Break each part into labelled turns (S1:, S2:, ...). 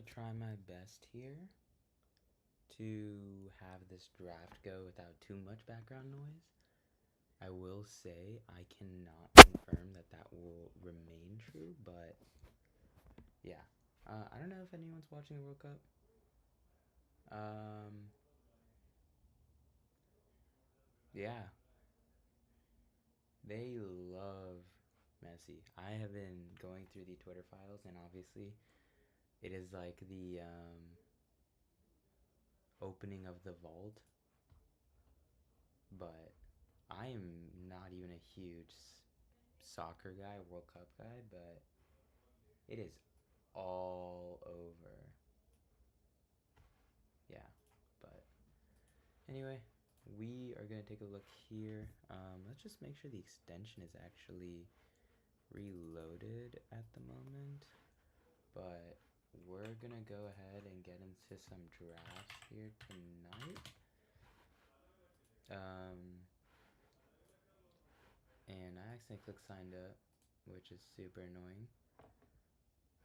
S1: gonna try my best here to have this draft go without too much background noise. I will say I cannot confirm that that will remain true, but yeah. I don't know if anyone's watching the World Cup. Um, yeah, they love Messi. I have been going through the Twitter files, and obviously, it is like the opening of the vault, but I am not even a huge soccer guy, World Cup guy, but it is all over. Yeah, but anyway, we are gonna take a look here. Let's just make sure the extension is actually reloaded at the moment, but we're gonna go ahead and get into some drafts here tonight. Um, and I accidentally clicked signed up, which is super annoying.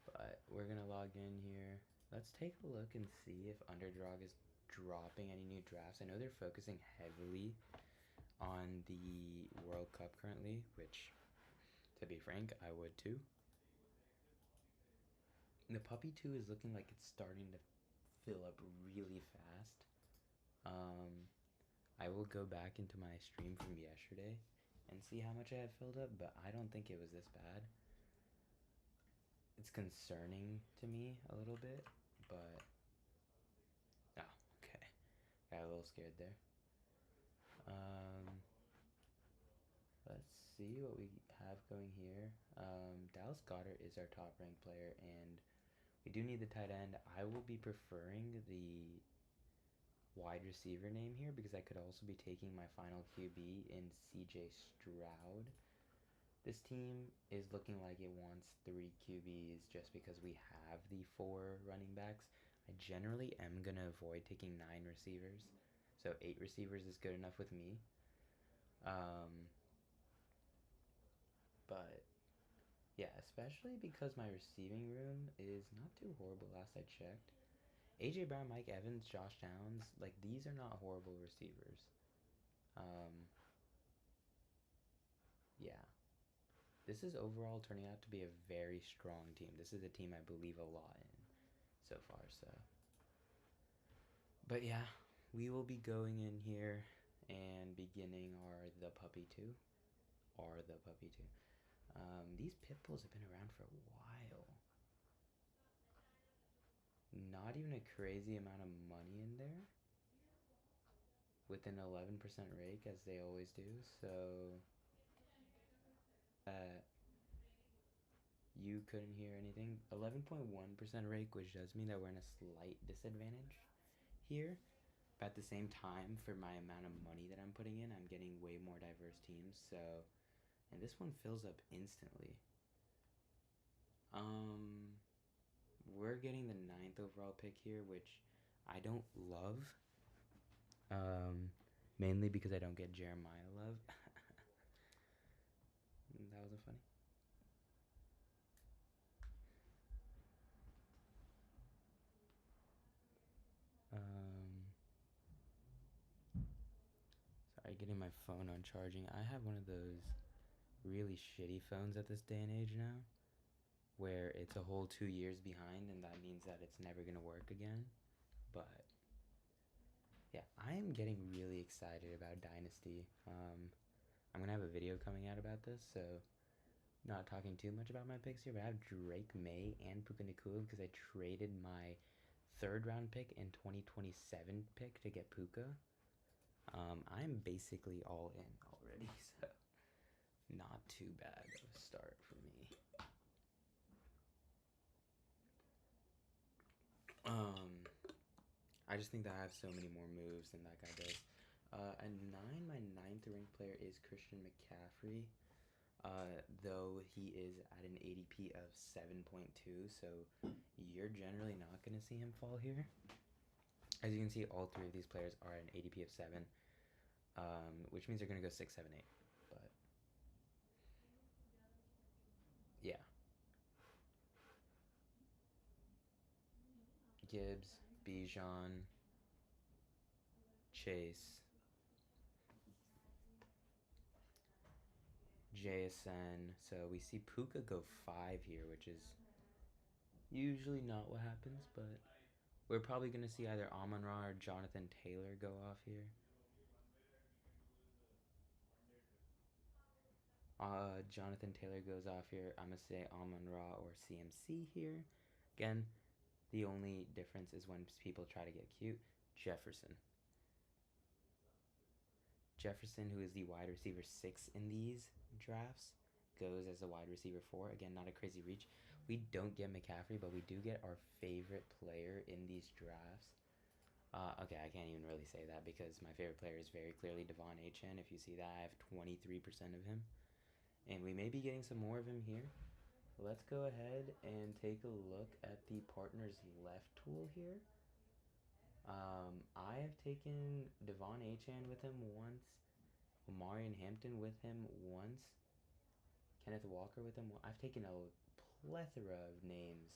S1: But we're gonna log in here. Let's take a look and see if Underdog is dropping any new drafts. I know they're focusing heavily on the World Cup currently, which, to be frank, I would too. The Puppy 2 is looking like it's starting to fill up really fast. Um, I will go back into my stream from yesterday and see how much I have filled up, but I don't think it was this bad. It's concerning to me a little bit, but oh, okay. Got a little scared there. Um, let's see what we have going here. Dallas Goddard is our top ranked player, and we do need the tight end. I will be preferring the wide receiver name here because I could also be taking my final QB in CJ Stroud. This team is looking like it wants 3 QBs just because we have the 4 running backs. I generally am going to avoid taking 9 receivers. So 8 receivers is good enough with me. But yeah, especially because my receiving room is not too horrible last I checked. AJ Brown, Mike Evans, Josh Downs, like these are not horrible receivers. Yeah. This is overall turning out to be a very strong team. This is a team I believe a lot in so far, so. But yeah, we will be going in here and beginning our The Puppy 2. Or The Puppy 2. These pit bulls have been around for a while. Not even a crazy amount of money in there. With an 11% rake, as they always do, so. You couldn't hear anything. 11.1% rake, which does mean that we're in a slight disadvantage here. But at the same time, for my amount of money that I'm putting in, I'm getting way more diverse teams. So, and this one fills up instantly. We're getting the 9th overall pick here, which I don't love. Mainly because I don't get Jeremiah love. That wasn't funny. Sorry, getting my phone on charging. I have one of those really shitty phones at this day and age now, where it's a whole 2 years behind, and that means that it's never gonna work again. But yeah, I am getting really excited about Dynasty. I'm gonna have a video coming out about this, so not talking too much about my picks here, but I have Drake May and Puka Nacua because I traded my 3rd round pick and 2027 pick to get Puka. I'm basically all in already, so not too bad of a start for me. I just think that I have so many more moves than that guy does. At 9, my 9th ranked player is Christian McCaffrey. Though he is at an ADP of 7.2, so you're generally not going to see him fall here. As you can see, all 3 of these players are at an ADP of 7, which means they're going to go 6, 7, 8. But yeah. Gibbs, Bijan, Chase, JSN. So we see Puka go 5 here, which is usually not what happens, but we're probably going to see either Amon-Ra or Jonathan Taylor go off here. Jonathan Taylor goes off here. I'm going to say Amon-Ra or CMC here. Again, the only difference is when people try to get cute. Jefferson. Jefferson, who is the wide receiver 6 in these drafts, goes as a wide receiver 4. Again, not a crazy reach. We don't get McCaffrey, but we do get our favorite player in these drafts. Okay, I can't even really say that because my favorite player is very clearly Devon Achane. If you see that, I have 23% of him. And we may be getting some more of him here. Let's go ahead and take a look at the partners left tool here. I have taken Devon Achane with him once, Omarion Hampton with him once, Kenneth Walker with him. I've taken a plethora of names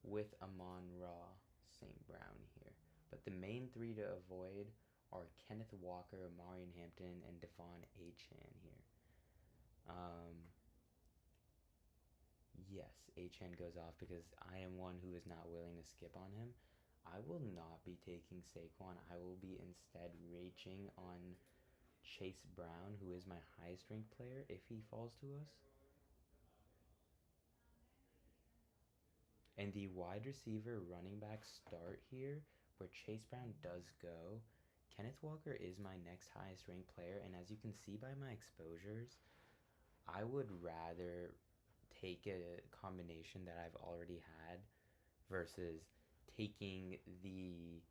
S1: with Amon-Ra St. Brown here. But the main 3 to avoid are Kenneth Walker, Omarion Hampton, and Devon Achane here. Yes, Achane goes off because I am one who is not willing to skip on him. I will not be taking Saquon. I will be instead reaching on Chase Brown, who is my highest ranked player, if he falls to us. And the wide receiver running back start here, where Chase Brown does go. Kenneth Walker is my next highest ranked player, and as you can see by my exposures, I would rather take a combination that I've already had versus taking the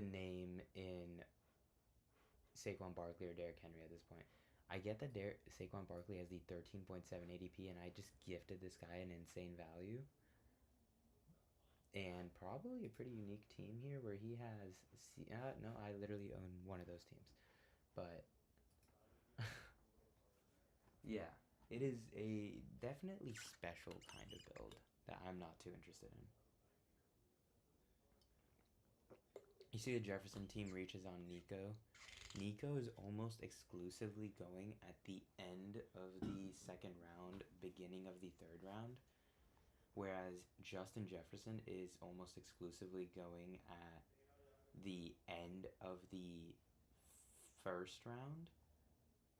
S1: name in Saquon Barkley or Derrick Henry at this point. I get that Saquon Barkley has the 13.7 ADP, and I just gifted this guy an insane value. And probably a pretty unique team here where he has... no, I literally own one of those teams. But... yeah, it is a definitely special kind of build that I'm not too interested in. You see the Jefferson team reaches on Nico. Nico is almost exclusively going at the end of the second round, beginning of the third round, whereas Justin Jefferson is almost exclusively going at the end of the first round.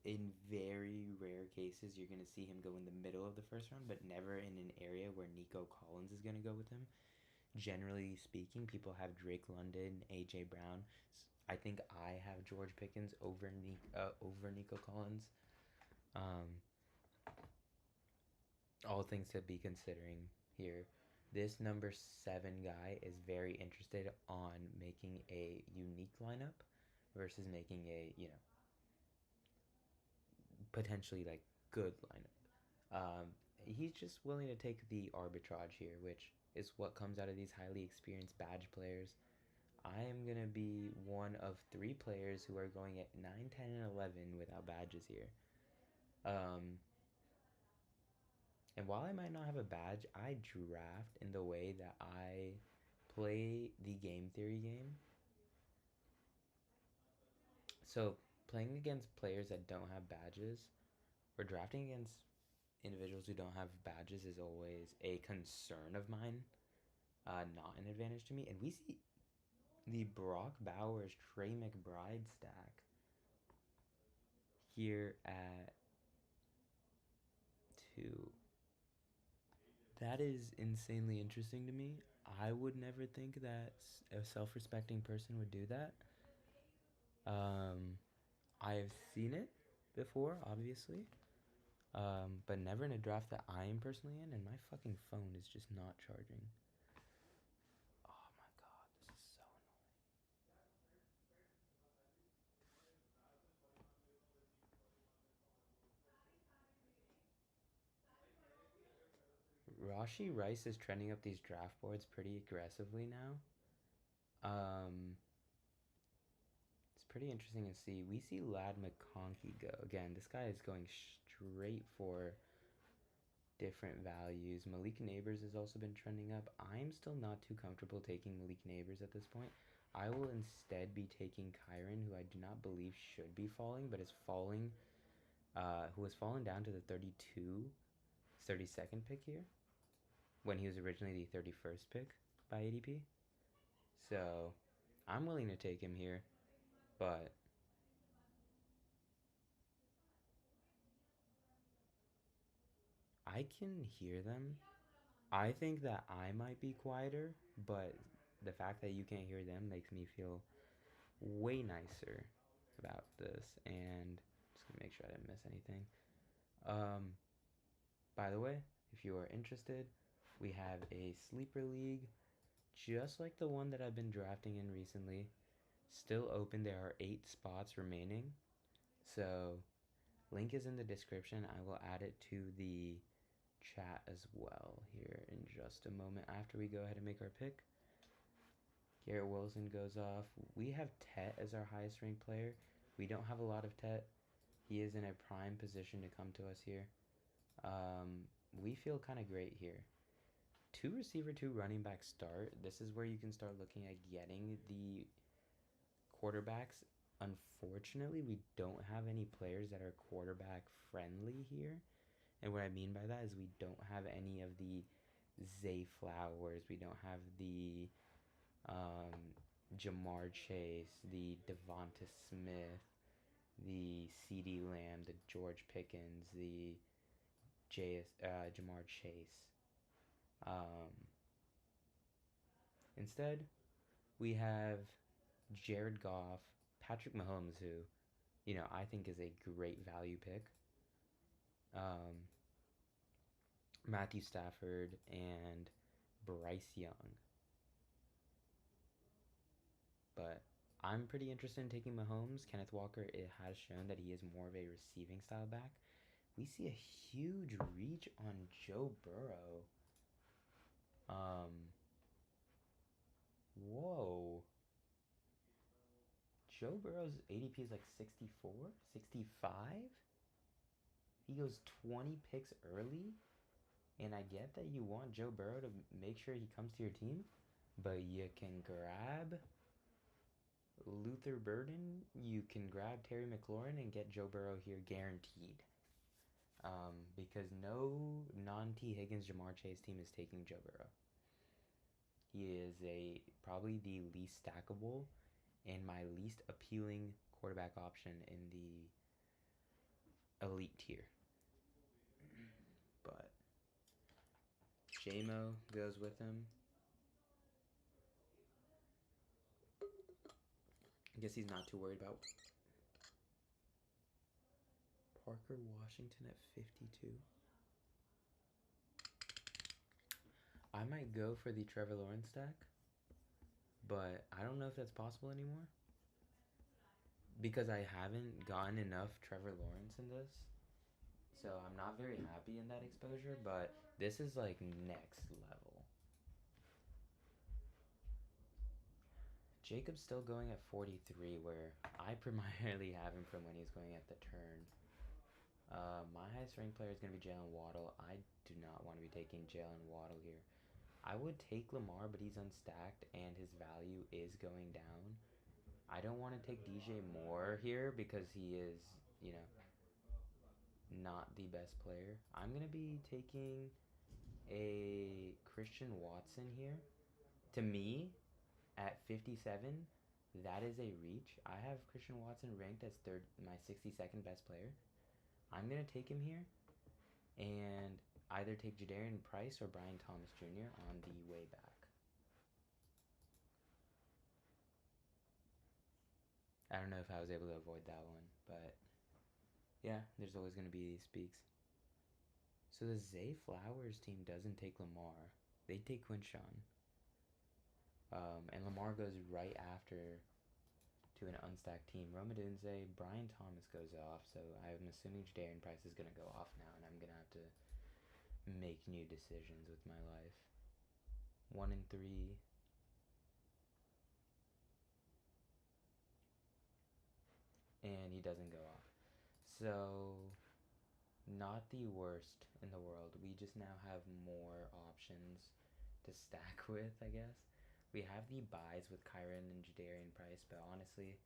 S1: In very rare cases, you're going to see him go in the middle of the first round, but never in an area where Nico Collins is going to go with him. Generally speaking, people have Drake London, AJ Brown. I think I have George Pickens over Nico Collins. All things to be considering here. This number 7 guy is very interested on making a unique lineup versus making a, potentially like good lineup. He's just willing to take the arbitrage here, which is what comes out of these highly experienced badge players. I am going to be one of 3 players who are going at 9, 10, and 11 without badges here. And while I might not have a badge, I draft in the way that I play the game theory game. So playing against players that don't have badges or drafting against individuals who don't have badges is always a concern of mine, not an advantage to me. And we see the Brock Bowers Trey McBride stack here at 2. That is insanely interesting to me. I would never think that a self-respecting person would do that. I've seen it before, obviously, but never in a draft that I am personally in, and my fucking phone is just not charging. Oh my god, this is so annoying. Rashi Rice is trending up these draft boards pretty aggressively now. It's pretty interesting to see. We see Lad McConkey go. Again, this guy is going straight for different values. Malik Neighbors has also been trending up. I'm still not too comfortable taking Malik Neighbors at this point. I will instead be taking Kyron, who I do not believe should be falling, but is falling, who has fallen down to the 32nd pick here, when he was originally the 31st pick by ADP. So I'm willing to take him here, but I can hear them. I think that I might be quieter, but the fact that you can't hear them makes me feel way nicer about this. And just gonna make sure I didn't miss anything. By the way, if you are interested, we have a sleeper league just like the one that I've been drafting in recently. Still open. There are 8 spots remaining. So link is in the description. I will add it to the chat as well here in just a moment after we go ahead and make our pick. Garrett Wilson goes off. We have Tet as our highest ranked player. We don't have a lot of Tet. He is in a prime position to come to us here. We feel kind of great here. 2 receiver, 2 running back start. This is where you can start looking at getting the quarterbacks. Unfortunately, we don't have any players that are quarterback friendly here. And what I mean by that is we don't have any of the Zay Flowers. We don't have the Jamar Chase, the Devonta Smith, the CeeDee Lamb, the George Pickens, the Jamar Chase. Instead, we have Jared Goff, Patrick Mahomes, who, I think is a great value pick. Matthew Stafford and Bryce Young. But I'm pretty interested in taking Mahomes. Kenneth Walker, it has shown that he is more of a receiving style back. We see a huge reach on Joe Burrow. Whoa. Joe Burrow's ADP is like 64, 65. He goes 20 picks early. And I get that you want Joe Burrow to make sure he comes to your team, but you can grab Luther Burden, you can grab Terry McLaurin and get Joe Burrow here guaranteed. Because no non-T. Higgins Jamar Chase team is taking Joe Burrow. He is probably the least stackable and my least appealing quarterback option in the elite tier. But J-Mo goes with him. I guess he's not too worried about Parker Washington at 52. I might go for the Trevor Lawrence stack, but I don't know if that's possible anymore because I haven't gotten enough Trevor Lawrence in this. So I'm not very happy in that exposure, but this is like next level. Jacob's still going at 43, where I primarily have him from when he's going at the turn. My highest ranked player is going to be Jalen Waddle. I do not want to be taking Jalen Waddle here. I would take Lamar, but he's unstacked and his value is going down. I don't want to take DJ Moore here because he is, not the best player. I'm going to be taking a Christian Watson here. To me, at 57, that is a reach. I have Christian Watson ranked as my 62nd best player. I'm going to take him here and either take Jadarian Price or Brian Thomas Jr. on the way back. I don't know if I was able to avoid that one, but yeah, there's always going to be these peaks. So the Zay Flowers team doesn't take Lamar. They take Quinshawn. And Lamar goes right after to an unstacked team. Rome Odunze, Brian Thomas goes off, so I'm assuming Jadarian Price is going to go off now, and I'm going to have to make new decisions with my life. 1 and 3. And he doesn't go off. So Not the worst in the world. We just now have more options to stack with, I guess. We have the buys with Kyron and Jadarian Price, but honestly,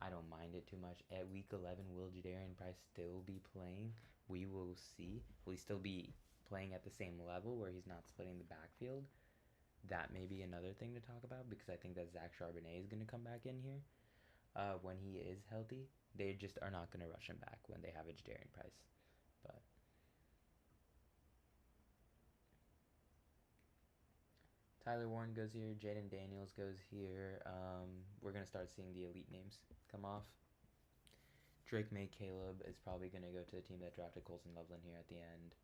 S1: I don't mind it too much. At week 11, will Jadarian Price still be playing? We will see. Will he still be playing at the same level where he's not splitting the backfield? That may be another thing to talk about because I think that Zach Charbonnet is going to come back in here when he is healthy. They just are not going to rush him back when they have a Jadarian Price. But Tyler Warren goes here. Jaden Daniels goes here. We're going to start seeing the elite names come off. Drake May Caleb is probably going to go to the team that drafted Colson Loveland here at the end.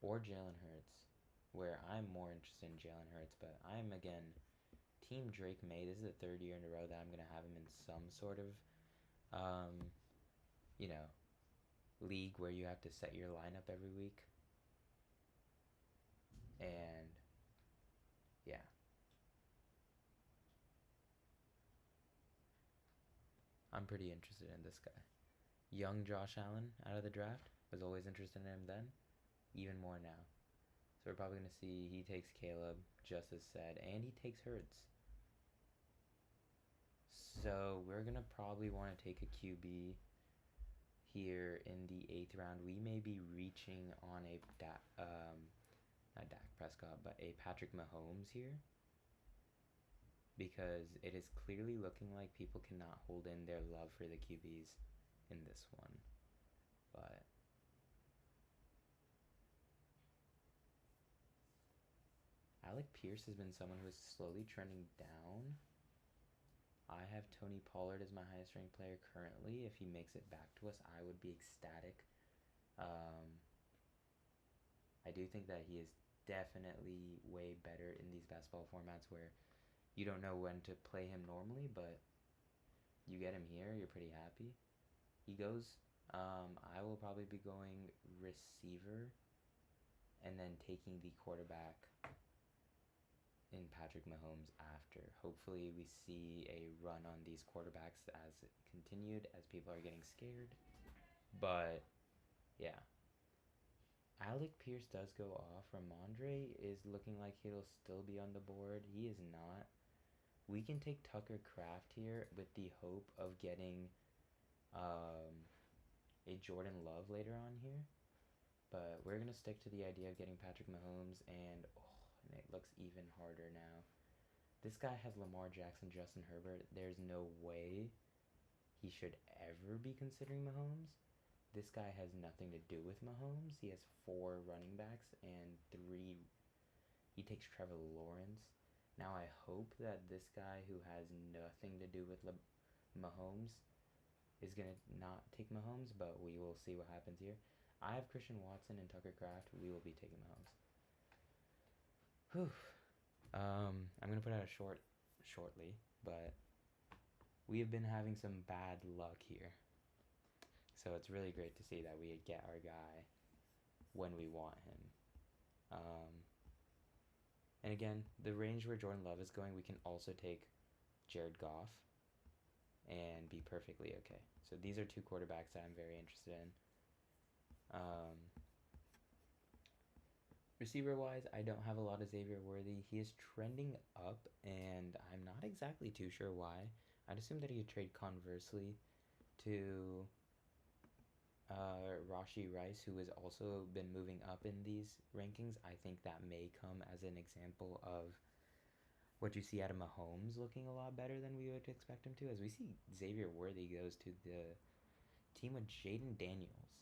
S1: Or Jalen Hurts, where I'm more interested in Jalen Hurts, but I'm, again, Team Drake May. This is the third year in a row that I'm going to have him in some sort of, league where you have to set your lineup every week. And, yeah. I'm pretty interested in this guy. Young Josh Allen out of the draft. Was always interested in him then. Even more now. So we're probably going to see he takes Caleb, just as said, and he takes Hurts. So we're going to probably want to take a QB here in the 8th round. We may be reaching on a, not Dak Prescott, but a Patrick Mahomes here. Because it is clearly looking like people cannot hold in their love for the QBs in this one. But Alec Pierce has been someone who is slowly trending down. I have Tony Pollard as my highest ranked player currently. If he makes it back to us, I would be ecstatic. I do think that he is definitely way better in these basketball formats where you don't know when to play him normally, but you get him here, you're pretty happy. He goes, I will probably be going receiver and then taking the quarterback in Patrick Mahomes after. Hopefully we see a run on these quarterbacks as it continued, as people are getting scared. But, yeah. Alec Pierce does go off. Ramondre is looking like he'll still be on the board. He is not. We can take Tucker Kraft here with the hope of getting a Jordan Love later on here. But we're going to stick to the idea of getting Patrick Mahomes, and it looks even harder now. This guy has Lamar Jackson, Justin Herbert. There's no way he should ever be considering Mahomes. This guy has nothing to do with Mahomes. He has 4 running backs and 3. He takes Trevor Lawrence. Now I hope that this guy who has nothing to do with Mahomes is going to not take Mahomes, but we will see what happens here. I have Christian Watson and Tucker Kraft. We will be taking Mahomes. Whew. I'm going to put out a shortly, but we have been having some bad luck here. So it's really great to see that we get our guy when we want him. And again, the range where Jordan Love is going, we can also take Jared Goff and be perfectly okay. So these are 2 quarterbacks that I'm very interested in. Receiver-wise, I don't have a lot of Xavier Worthy. He is trending up, and I'm not exactly too sure why. I'd assume that he would trade conversely to Rashee Rice, who has also been moving up in these rankings. I think that may come as an example of what you see out of Mahomes looking a lot better than we would expect him to, as we see Xavier Worthy goes to the team with Jaden Daniels.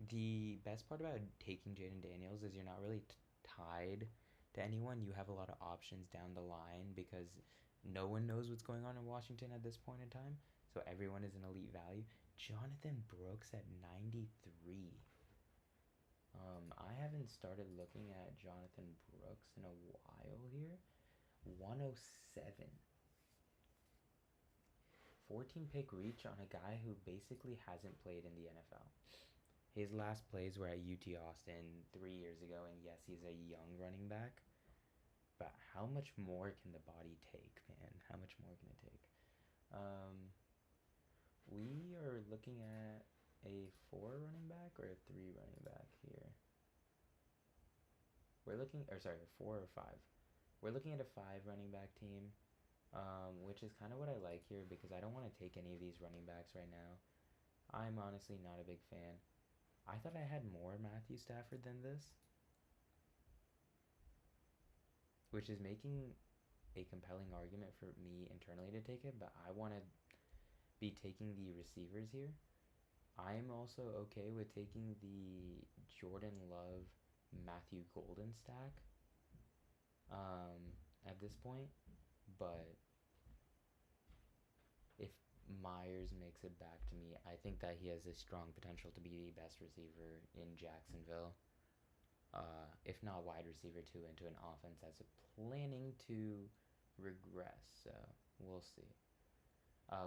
S1: The best part about taking Jaden Daniels is you're not really tied to anyone. You have a lot of options down the line because no one knows what's going on in Washington at this point in time. So everyone is an elite value. Jonathan Brooks at 93. I haven't started looking at Jonathan Brooks in a while here. 107. 14 pick reach on a guy who basically hasn't played in the NFL. His last plays were at UT Austin 3 years ago, and yes, he's a young running back. But how much more can the body take, man? How much more can it take? We are looking at a 4 running back or a 3 running back here. We're looking, or sorry, 4 or 5. We're looking at a 5 running back team, which is kind of what I like here because I don't want to take any of these running backs right now. I'm honestly not a big fan. I thought I had more Matthew Stafford than this, which is making a compelling argument for me internally to take it, but I want to be taking the receivers here. I am also okay with taking the Jordan Love Matthew Golden stack at this point, but if Myers makes it back to me, I think that he has a strong potential to be the best receiver in Jacksonville. If not wide receiver too, into an offense that's planning to regress. So we'll see.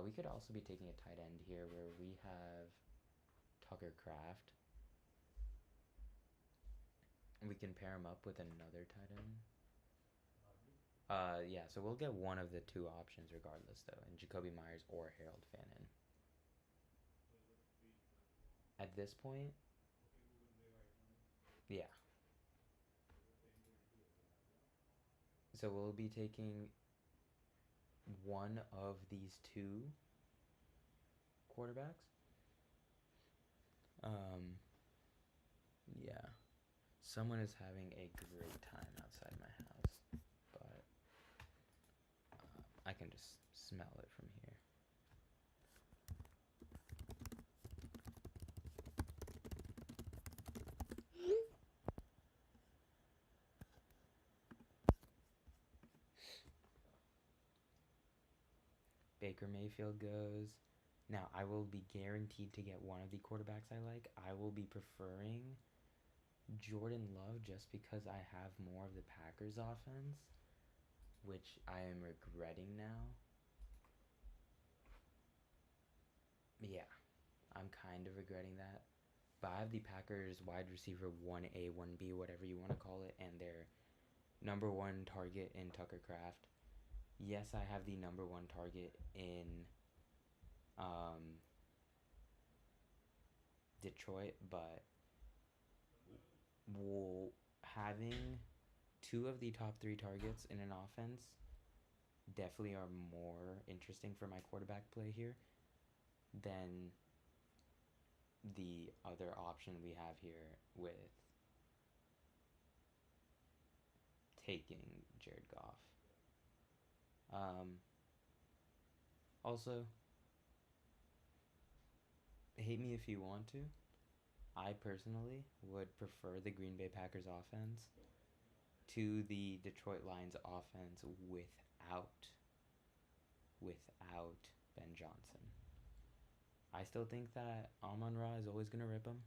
S1: We could also be taking a tight end here where we have Tucker Kraft. We can pair him up with another tight end. Yeah, so we'll get one of the two options regardless, though, in Jacoby Myers or Harold Fannin. At this point, yeah. So we'll be taking one of these two quarterbacks. Yeah. Someone is having a great time outside my house, but I can just smell it from here. Baker Mayfield goes. Now, I will be guaranteed to get one of the quarterbacks I like. I will be preferring Jordan Love just because I have more of the Packers offense, which I am regretting now. Yeah, I'm kind of regretting that. But I have the Packers wide receiver 1A, 1B, whatever you want to call it, and their number one target in Tucker Kraft. Yes, I have the number one target in Detroit, but having two of the top 3 targets in an offense definitely are more interesting for my quarterback play here than the other option we have here with taking Jared Goff. Also, hate me if you want to. I personally would prefer the Green Bay Packers offense to the Detroit Lions offense without Ben Johnson. I still think that Amon-Ra is always going to rip him.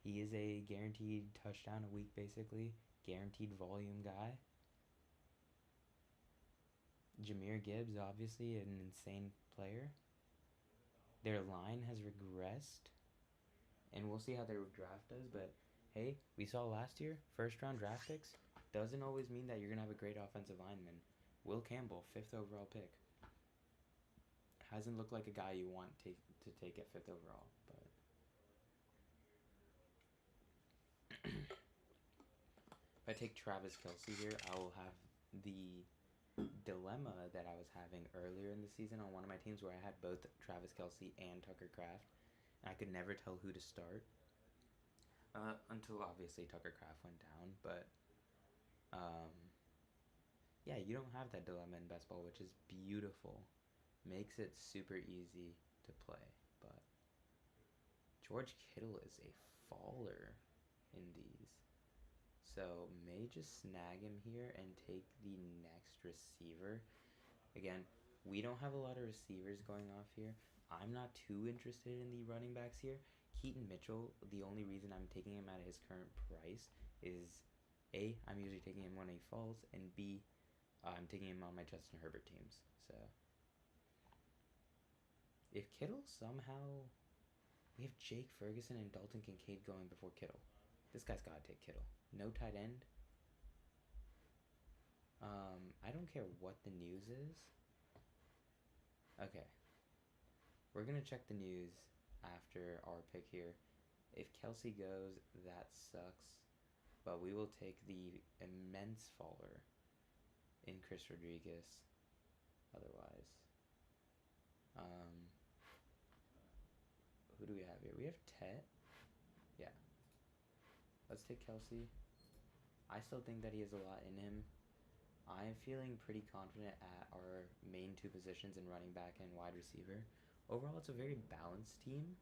S1: He is a guaranteed touchdown a week, basically. Guaranteed volume guy. Jahmyr Gibbs, obviously an insane player. Their line has regressed. And we'll see how their draft does. But, hey, we saw last year, first-round draft picks doesn't always mean that you're going to have a great offensive lineman. Will Campbell, 5th overall pick. Hasn't looked like a guy you want to take at 5th overall. But if I take Travis Kelce here, I will have the dilemma that I was having earlier in the season on one of my teams where I had both Travis Kelce and Tucker Kraft. And I could never tell who to start until obviously Tucker Kraft went down. But yeah, you don't have that dilemma in best ball, which is beautiful. Makes it super easy to play. But George Kittle is a faller in these. So may just snag him here and take the next receiver. Again, we don't have a lot of receivers going off here. I'm not too interested in the running backs here. Keaton Mitchell, the only reason I'm taking him at his current price is A, I'm usually taking him when he falls, and B, I'm taking him on my Justin Herbert teams. So if Kittle somehow... We have Jake Ferguson and Dalton Kincaid going before Kittle. This guy's got to take Kittle. No tight end. I don't care what the news is. Okay. We're going to check the news after our pick here. If Kelsey goes, that sucks. But we will take the immense faller in Chris Rodriguez otherwise. Who do we have here? We have Tet. Yeah. Let's take Kelsey. I still think that he has a lot in him. I'm feeling pretty confident at our main two positions in running back and wide receiver. Overall, it's a very balanced team,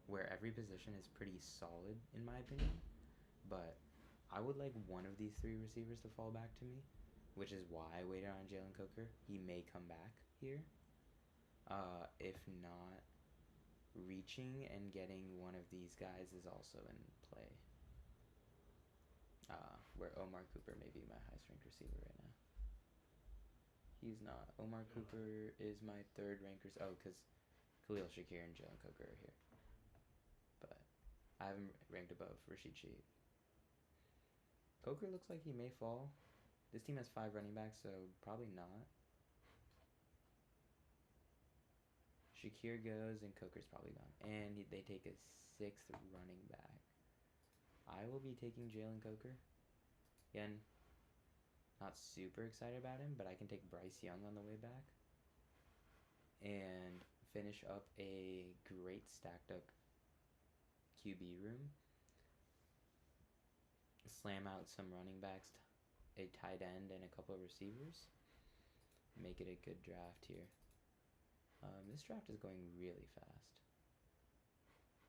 S1: where every position is pretty solid in my opinion. But I would like one of these three receivers to fall back to me, which is why I waited on Jalen Coker. He may come back here. If not, reaching and getting one of these guys is also in play. Where Omar Cooper may be my highest ranked receiver right now. He's not. Omar Cooper is my third ranked. Oh, because Khalil Shakir and Jalen Coker are here. But I haven't ranked above Rashid Shaheed. Coker looks like he may fall. This team has 5 running backs, so probably not. Shakir goes, and Coker's probably gone. And they take a 6th running back. I will be taking Jalen Coker. Again, not super excited about him, but I can take Bryce Young on the way back. And finish up a great stacked up QB room. Slam out some running backs, a tight end, and a couple of receivers. Make it a good draft here. This draft is going really fast.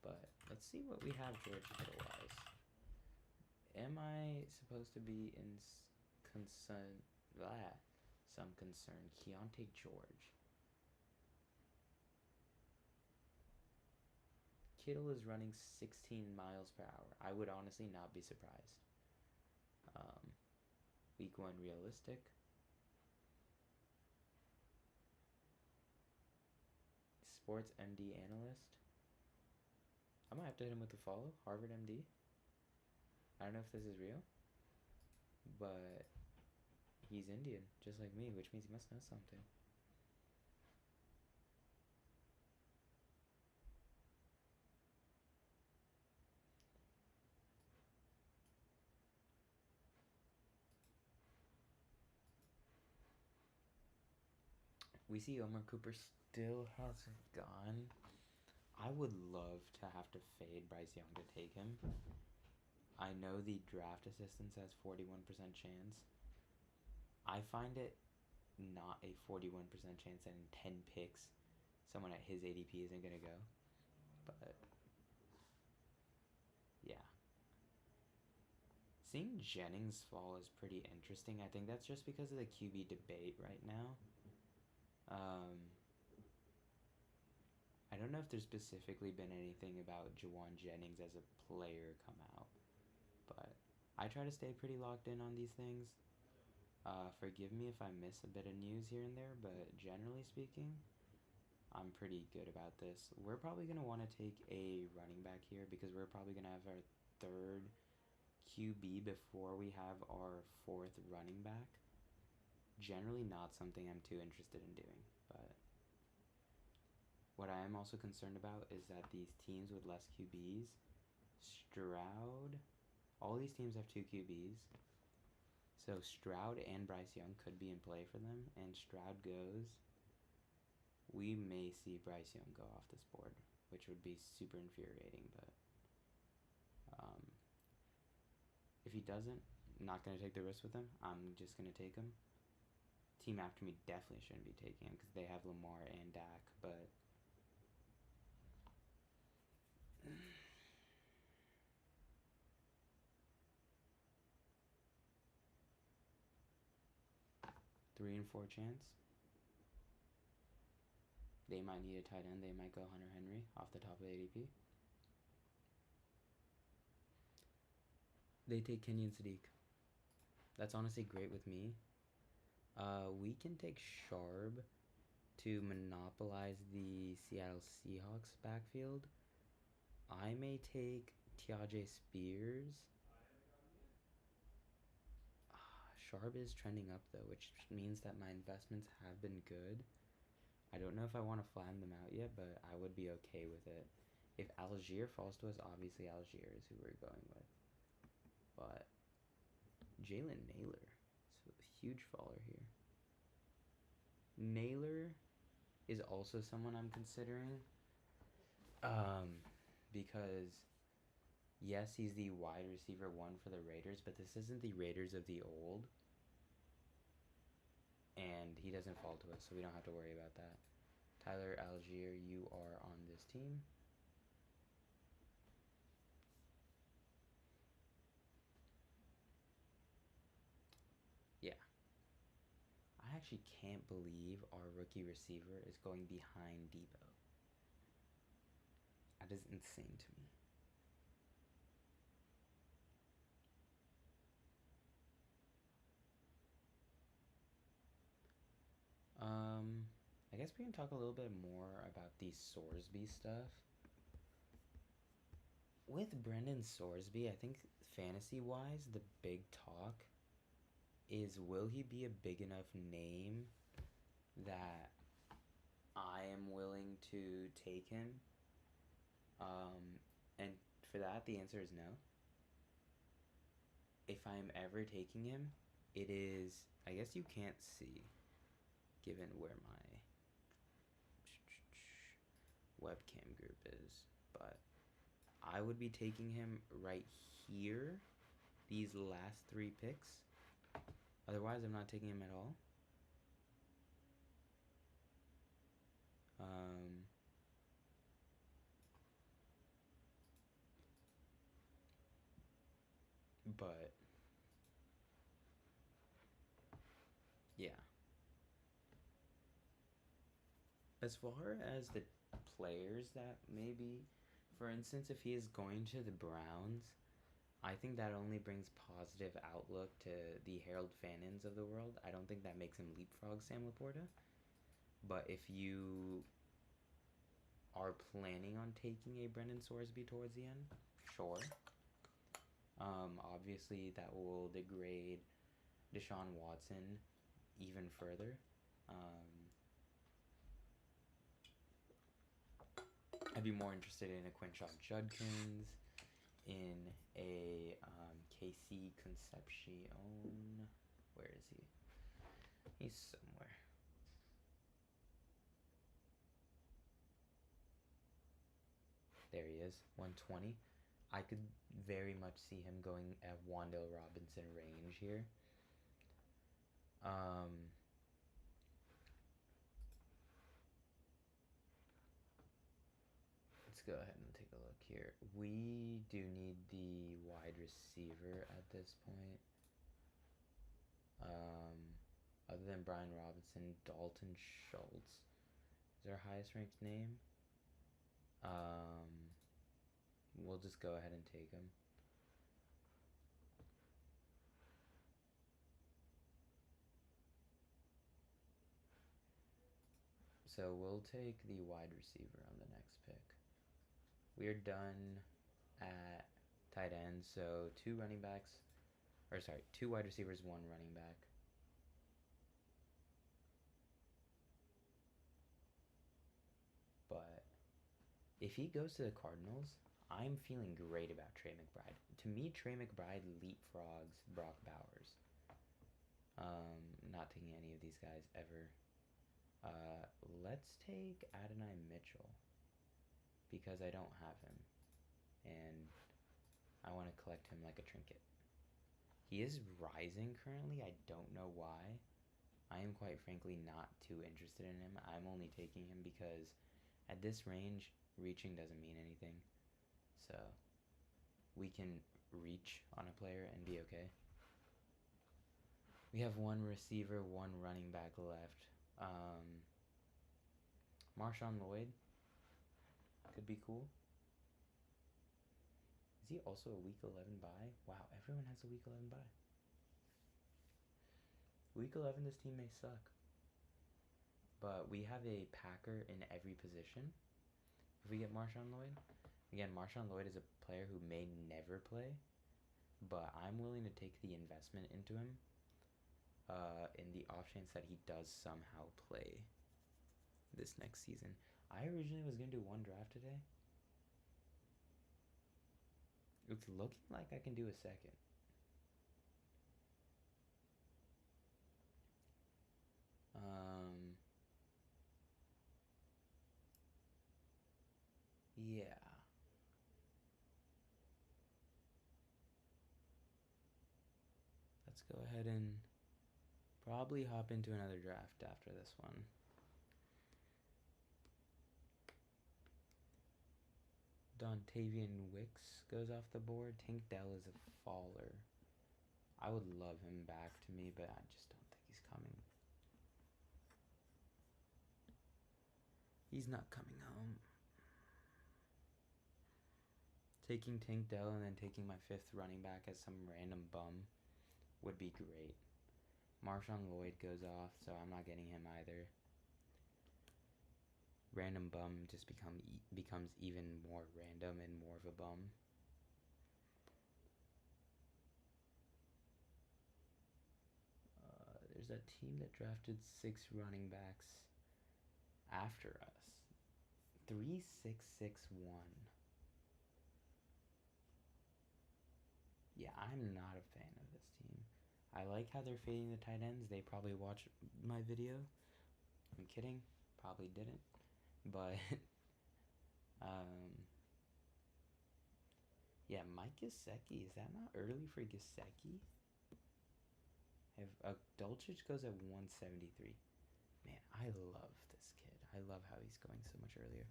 S1: But let's see what we have George Kittle-wise. Am I supposed to be in some concern? Keontae George. Kittle is running 16 miles per hour. I would honestly not be surprised. Week 1 realistic. Sports MD analyst. I might have to hit him with a follow. Harvard MD. I don't know if this is real, but he's Indian, just like me, which means he must know something. We see Omar Cooper still hasn't gone. I would love to have to fade Bryce Young to take him. I know the draft assistant says 41% chance. I find it not a 41% chance that in 10 picks someone at his ADP isn't going to go. But yeah. Seeing Jennings fall is pretty interesting. I think that's just because of the QB debate right now. I don't know if there's specifically been anything about Juwan Jennings as a player come out, but I try to stay pretty locked in on these things. Forgive me if I miss a bit of news here and there, but generally speaking, I'm pretty good about this. We're probably going to want to take a running back here because we're probably going to have our 3rd QB before we have our 4th running back. Generally not something I'm too interested in doing, but what I am also concerned about is that these teams with less QBs, Stroud, all these teams have 2 QBs. So Stroud and Bryce Young could be in play for them, and Stroud goes. We may see Bryce Young go off this board, which would be super infuriating, but if he doesn't, I'm not going to take the risk with him. I'm just going to take him. Team after me definitely shouldn't be taking him because they have Lamar and Dak, but 3 and 4 chance. They might need a tight end. They might go Hunter Henry off the top of the ADP. They take Kenyon Sadiq. That's honestly great with me. We can take Sharb to monopolize the Seattle Seahawks backfield. I may take Tiaje Spears. Sharp is trending up though, which means that my investments have been good. I don't know if I want to flatten them out yet, but I would be okay with it. If Algier falls to us, obviously Algier is who we're going with. But Jalen Naylor is a huge faller here. Naylor is also someone I'm considering. Because yes, he's the wide receiver 1 for the Raiders, but this isn't the Raiders of the old. And he doesn't fall to us, so we don't have to worry about that. Tyler Algier, you are on this team. Yeah. I actually can't believe our rookie receiver is going behind Debo. That is insane to me. I guess we can talk a little bit more about the Sorsby stuff. With Brendan Sorsby, I think fantasy-wise, the big talk is, will he be a big enough name that I am willing to take him? And for that, the answer is no. If I'm ever taking him, it is, I guess you can't see, given where my webcam group is, but I would be taking him right here, these last 3 picks. Otherwise, I'm not taking him at all. But yeah. As far as the players that maybe, for instance, if he is going to the Browns, I think that only brings positive outlook to the Harold Fannons of the world. I don't think that makes him leapfrog Sam Laporta. But if you are planning on taking a Brendan Sorsby towards the end, sure. Obviously, that will degrade Deshaun Watson even further. I'd be more interested in a Quinshon Judkins, in a KC Concepcion. Where is he? He's somewhere. There he is, 120. I could very much see him going at Wan'Dale Robinson range here. Let's go ahead and take a look here. We do need the wide receiver at this point. Other than Brian Robinson, Dalton Schultz is our highest ranked name. We'll just go ahead and take him. So we'll take the wide receiver on the next pick. We're done at tight end, so 2 wide receivers, 1 running back. But if he goes to the Cardinals, I'm feeling great about Trey McBride. To me, Trey McBride leapfrogs Brock Bowers. Not taking any of these guys ever. Let's take Adonai Mitchell because I don't have him, and I want to collect him like a trinket. He is rising currently. I don't know why. I am quite frankly not too interested in him. I'm only taking him because at this range, reaching doesn't mean anything. So we can reach on a player and be okay. We have 1 receiver, 1 running back left. Marshawn Lloyd could be cool. Is he also a week 11 bye? Wow, everyone has a week 11 bye. Week 11, this team may suck. But we have a Packer in every position. If we get Marshawn Lloyd, again, Marshawn Lloyd is a player who may never play, but I'm willing to take the investment into him in the off chance that he does somehow play this next season. I originally was going to do one draft today. It's looking like I can do a second. Yeah. Let's go ahead and probably hop into another draft after this one. Dontavian Wicks goes off the board. Tank Dell is a faller. I would love him back to me, but I just don't think he's coming. He's not coming home. Taking Tank Dell and then taking my 5th running back as some random bum would be great. Marshawn Lloyd goes off, so I'm not getting him either. Random bum just becomes even more random and more of a bum. There's a team that drafted 6 running backs after us. 3-6-6-1. Yeah, I'm not a fan of this team. I like how they're fading the tight ends. They probably watched my video. I'm kidding. Probably didn't. But, yeah, Mike Gesicki. Is that not early for Gesicki? Dulcich goes at 173. Man, I love this kid. I love how he's going so much earlier.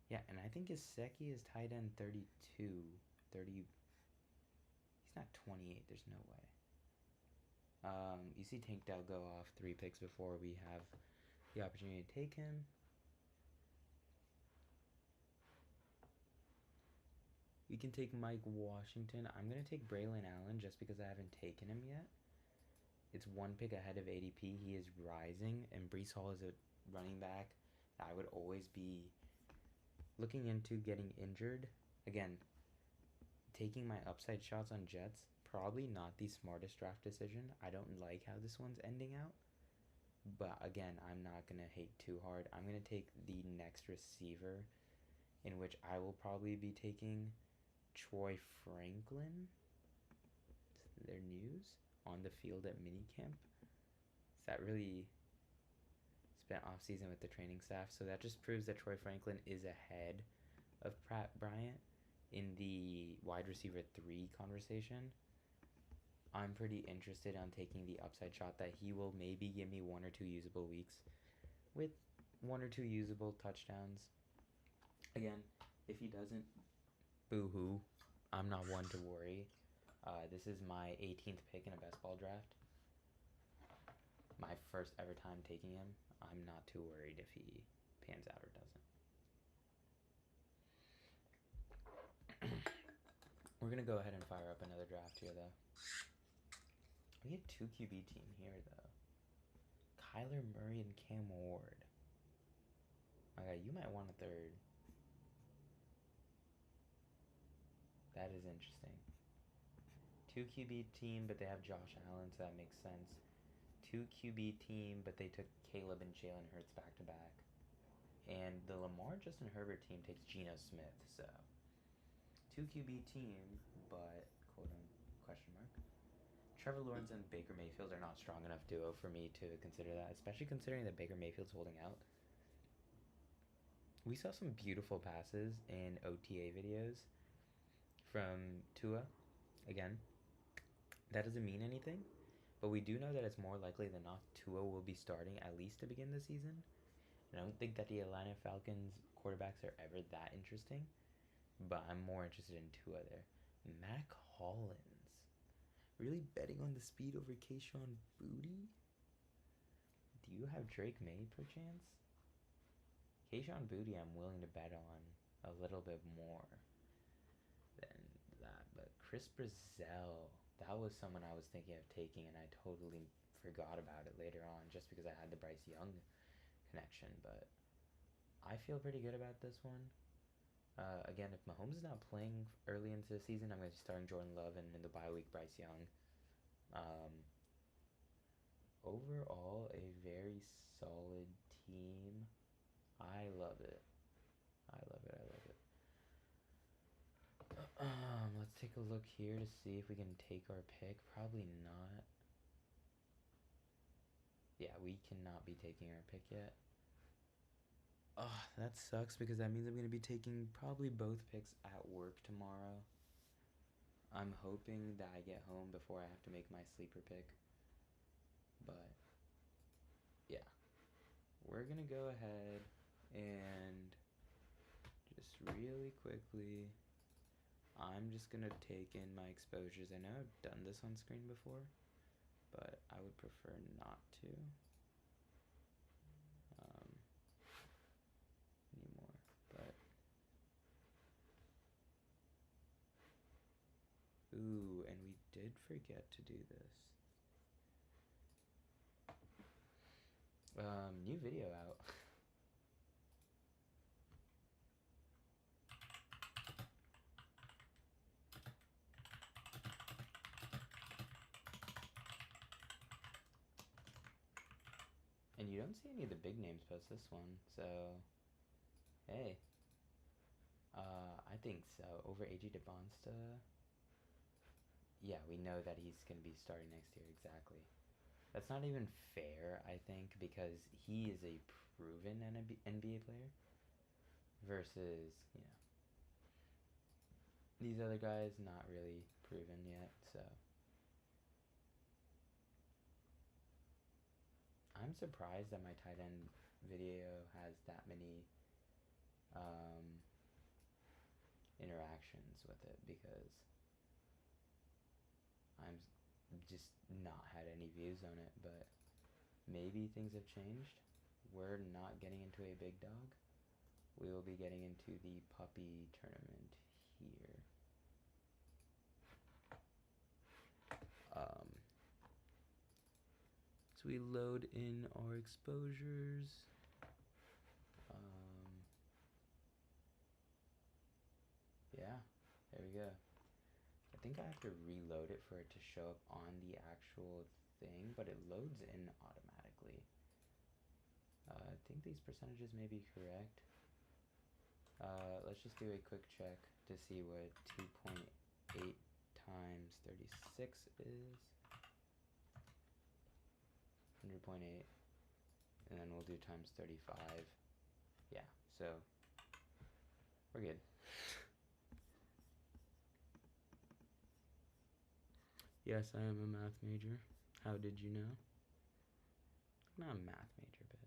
S1: Yeah, and I think Gesicki is tight end 32. 30. He's not 28. There's no way. You see Tank Dell go off 3 picks before we have the opportunity to take him. We can take Mike Washington. I'm going to take Braylon Allen just because I haven't taken him yet. It's 1 pick ahead of ADP. He is rising, and Breece Hall is a running back that I would always be looking into getting injured. Again, taking my upside shots on Jets, probably not the smartest draft decision. I don't like how this one's ending out. But again, I'm not going to hate too hard. I'm going to take the next receiver, in which I will probably be taking Troy Franklin. Their news on the field at minicamp. So that really spent off season with the training staff. So that just proves that Troy Franklin is ahead of Pratt Bryant in the wide receiver 3 conversation. I'm pretty interested on taking the upside shot that he will maybe give me 1 or 2 usable weeks with 1 or 2 usable touchdowns. Again, if he doesn't, boo-hoo. I'm not one to worry. This is my 18th pick in a best ball draft. My first ever time taking him. I'm not too worried if he pans out or doesn't. We're going to go ahead and fire up another draft here, though. We had 2 QB team here, though. Kyler Murray and Cam Ward. Okay, you might want a 3rd. That is interesting. 2 QB team, but they have Josh Allen, so that makes sense. 2 QB team, but they took Caleb and Jalen Hurts back to back. And the Lamar Justin Herbert team takes Geno Smith, so 2 QB team, but quote unquote question mark. Trevor Lawrence and Baker Mayfield are not strong enough duo for me to consider that, especially considering that Baker Mayfield's holding out. We saw some beautiful passes in OTA videos from Tua. Again, that doesn't mean anything, but we do know that it's more likely than not Tua will be starting at least to begin the season. And I don't think that the Atlanta Falcons quarterbacks are ever that interesting, but I'm more interested in Tua there. Mac Hollins. Really betting on the speed over Kayshon Boutte? Do you have Drake May perchance? Kayshon Boutte I'm willing to bet on a little bit more than that, but Chris Brazell, that was someone I was thinking of taking, and I totally forgot about it later on just because I had the Bryce Young connection, but I feel pretty good about this one. Again, if Mahomes is not playing early into the season, I'm going to be starting Jordan Love, and in the bye week, Bryce Young. overall, a very solid team. I love it. I love it. I love it. Let's take a look here to see if we can take our pick. Probably not. Yeah, we cannot be taking our pick yet. Oh, that sucks because that means I'm going to be taking probably both picks at work tomorrow. I'm hoping that I get home before I have to make my sleeper pick. But, yeah. We're going to go ahead and just really quickly, I'm just going to take in my exposures. I know I've done this on screen before, but I would prefer not to anymore. But ooh, and we did forget to do this. New video out. And you don't see any of the big names post this one, so hey. I think so. Over AJ DeBonsta. Yeah, we know that he's gonna be starting next year, exactly. That's not even fair, I think, because he is a proven NBA player versus, these other guys not really proven yet, so I'm surprised that my tight end video has that many interactions with it because I'm just not had any views on it, but maybe things have changed. We're not getting into a big dog. We will be getting into the puppy tournament here. So we load in our exposures. Yeah, there we go. I think I have to reload it for it to show up on the actual thing, but it loads in automatically. I think these percentages may be correct. Let's just do a quick check to see what 2.8 times 36 is. 100.8, and then we'll do times 35. Yeah, so we're good. Yes, I am a math major. How did you know? I'm not a math major, but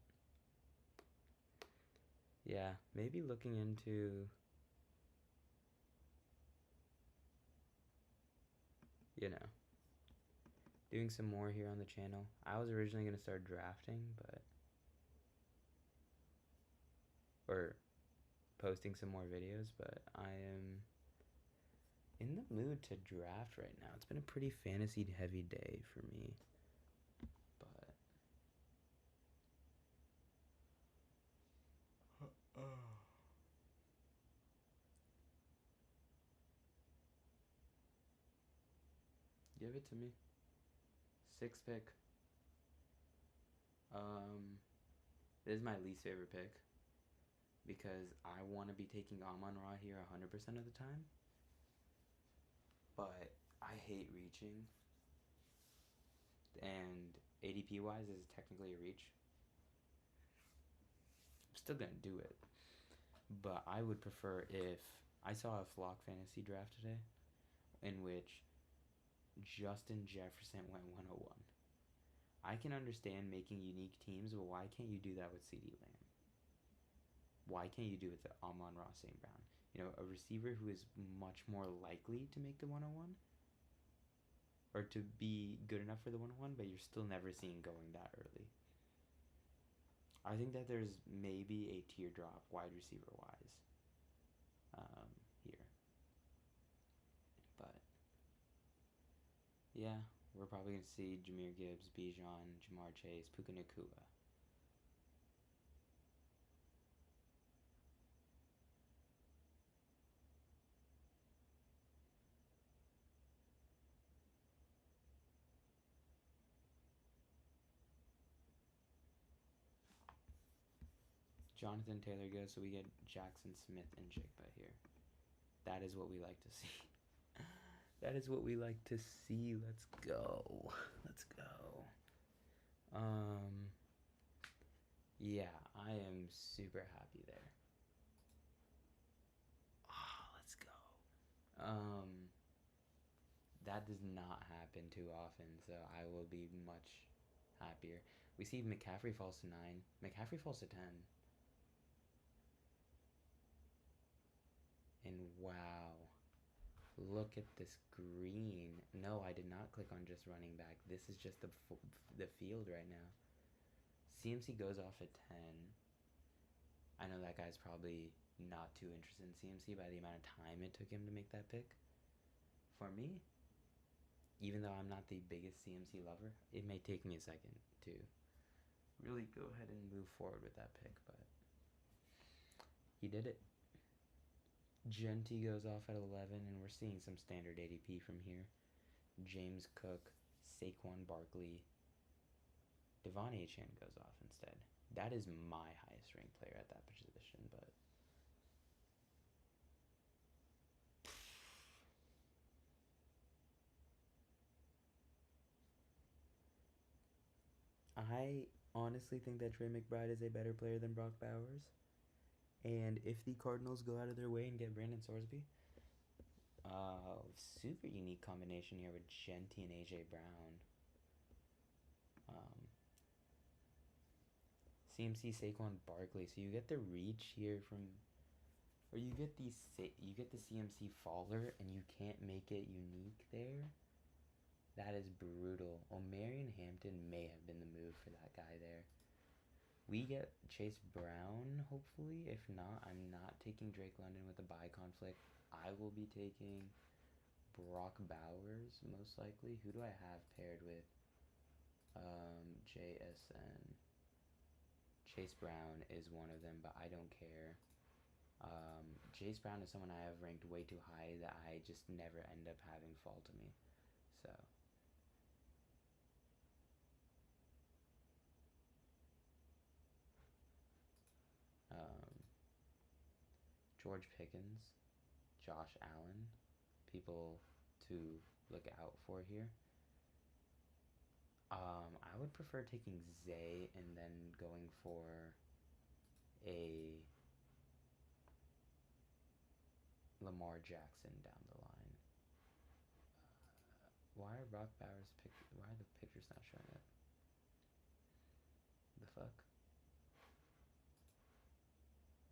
S1: yeah, maybe looking into, doing some more here on the channel. I was originally going to start drafting, or posting some more videos, but I am in the mood to draft right now. It's been a pretty fantasy heavy day for me, but give it to me. 6th pick. This is my least favorite pick because I want to be taking Amon-Ra here 100% of the time, but I hate reaching, and ADP wise is technically a reach. I'm still gonna do it, but I would prefer if I saw a Flock fantasy draft today in which Justin Jefferson went 101. I can understand making unique teams, but why can't you do that with CeeDee Lamb? Why can't you do it with Amon-Ra St. Brown? A receiver who is much more likely to make the 101 or to be good enough for the 101, but you're still never seeing going that early. I think that there's maybe a teardrop wide receiver wise here. But yeah, we're probably going to see Jahmyr Gibbs, Bijan, Jamar Chase, Puka Nacua. Jonathan Taylor goes, so we get Jackson Smith and Jigba here. That is what we like to see. That is what we like to see. Let's go. Let's go. Yeah, I am super happy there. Let's go. That does not happen too often, so I will be much happier. We see McCaffrey falls to 9. McCaffrey falls to 10. And wow. Look at this green. No, I did not click on just running back. This is just the field right now. CMC goes off at 10. I know that guy's probably not too interested in CMC by the amount of time it took him to make that pick. For me, even though I'm not the biggest CMC lover, it may take me a second to really go ahead and move forward with that pick, but he did it. Genty goes off at 11, and we're seeing some standard ADP from here. James Cook, Saquon Barkley, Devon Achane goes off instead. That is my highest ranked player at that position, but I honestly think that Trey McBride is a better player than Brock Bowers. And if the Cardinals go out of their way and get Brandon Sorsby, super unique combination here with Genty and AJ Brown. CMC Saquon Barkley. So you get the reach here from, or you get the CMC faller, and you can't make it unique there. That is brutal. Marion Hampton may have been the move for that guy there. We get Chase Brown, hopefully. If not, I'm not taking Drake London with a bye conflict. I will be taking Brock Bowers, most likely. Who do I have paired with JSN? Chase Brown is one of them, but I don't care. Chase Brown is someone I have ranked way too high that I just never end up having fall to me. So George Pickens, Josh Allen, people to look out for here. I would prefer taking Zay and then going for a Lamar Jackson down the line. Why are Brock Bowers why are the pictures not showing up? The fuck?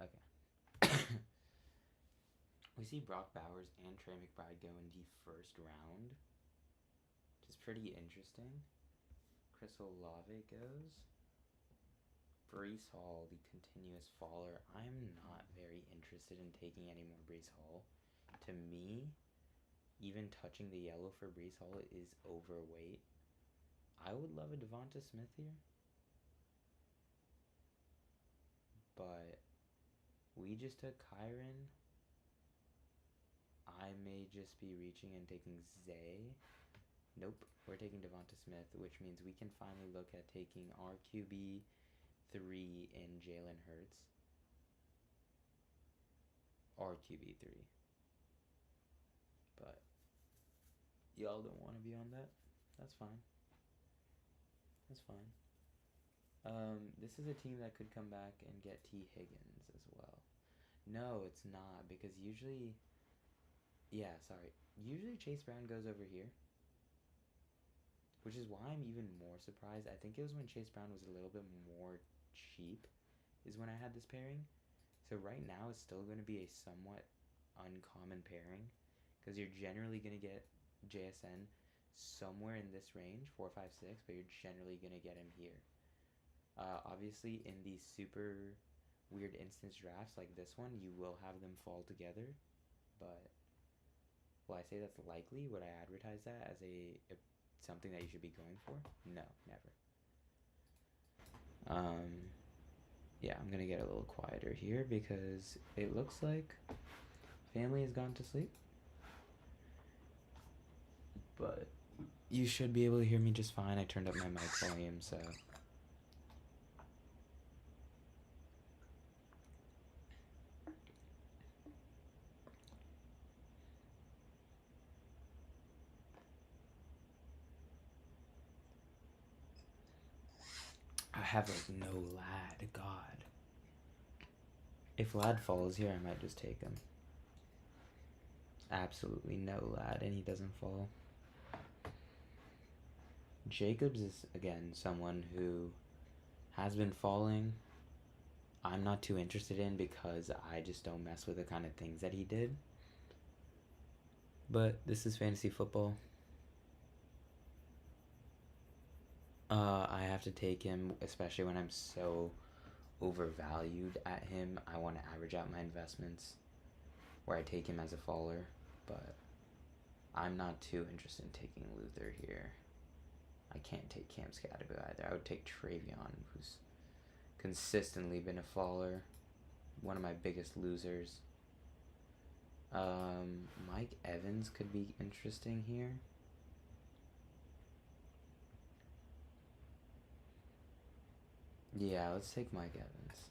S1: Okay. We see Brock Bowers and Trey McBride go in the first round, which is pretty interesting. Chris Olave goes. Breece Hall, the continuous faller. I'm not very interested in taking any more Breece Hall. To me, even touching the yellow for Breece Hall is overweight. I would love a Devonta Smith here, but we just took Kyron. I may just be reaching and taking Zay. Nope, we're taking Devonta Smith, which means we can finally look at taking our QB3 in Jalen Hurts. Our QB3. But y'all don't want to be on that. That's fine. That's fine. This is a team that could come back and get T. Higgins as well. No, it's not, because usually... Yeah, sorry. Usually Chase Brown goes over here, which is why I'm even more surprised. I think it was when Chase Brown was a little bit more cheap is when I had this pairing. So right now it's still going to be a somewhat uncommon pairing, because you're generally going to get JSN somewhere in this range, 4, 5, 6, but you're generally going to get him here. Obviously, in these super weird instance drafts like this one, you will have them fall together, but will I say that's likely? Would I advertise that as something that you should be going for? No, never. Yeah, I'm gonna get a little quieter here because it looks like family has gone to sleep, but you should be able to hear me just fine. I turned up my mic volume, so have like no lad. God. If lad falls here, I might just take him. Absolutely no lad, and he doesn't fall. Jacobs is, again, someone who has been falling. I'm not too interested in because I just don't mess with the kind of things that he did. But this is fantasy football. I have to take him, especially when I'm so overvalued at him. I want to average out my investments where I take him as a faller, but I'm not too interested in taking Luther here. I can't take Cam Scadaboo either. I would take Travion, who's consistently been a faller, one of my biggest losers. Mike Evans could be interesting here. Yeah, let's take Mike Evans.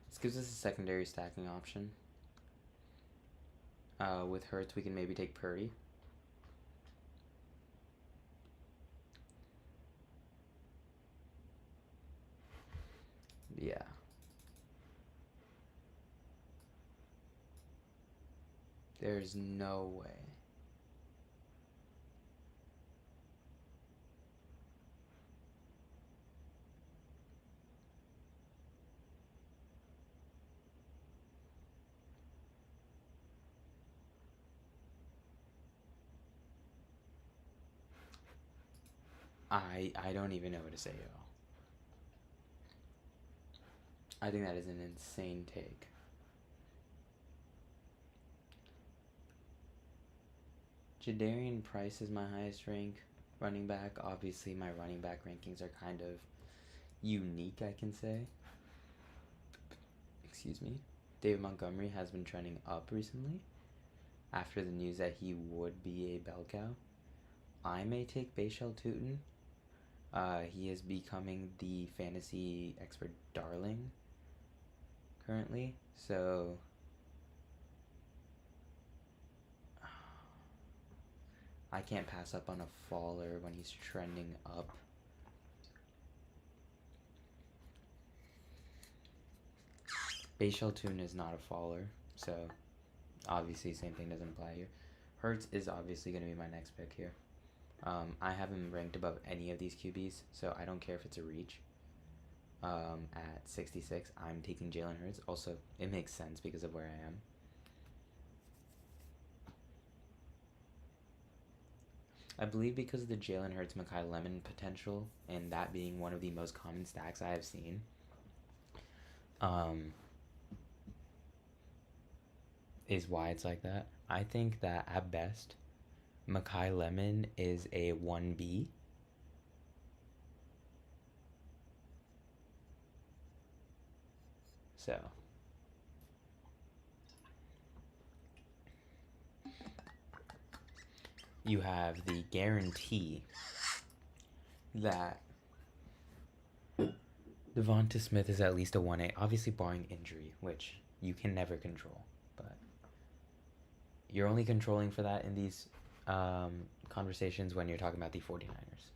S1: This gives us a secondary stacking option. With Hurts, we can maybe take Purdy. Yeah. There's no way. I don't even know what to say, y'all. I think that is an insane take. Jadarian Price is my highest rank running back. Obviously, my running back rankings are kind of unique, I can say. Excuse me. David Montgomery has been trending up recently after the news that he would be a bell cow. I may take Bashal Tootin. He is becoming the fantasy expert darling currently, so I can't pass up on a faller when he's trending up. Bashal Tootin is not a faller, so obviously same thing doesn't apply here. Hurts is obviously going to be my next pick here. I have him ranked above any of these QBs, so I don't care if it's a reach. At 66, I'm taking Jalen Hurts. Also, it makes sense because of where I am. I believe because of the Jalen Hurts Mekhi Lemon potential, and that being one of the most common stacks I have seen. Is why it's like that. I think that at best, Mekhi Lemon is a 1B. So you have the guarantee that Devonta Smith is at least a 1A, obviously barring injury, which you can never control, but you're only controlling for that in these conversations when you're talking about the 49ers,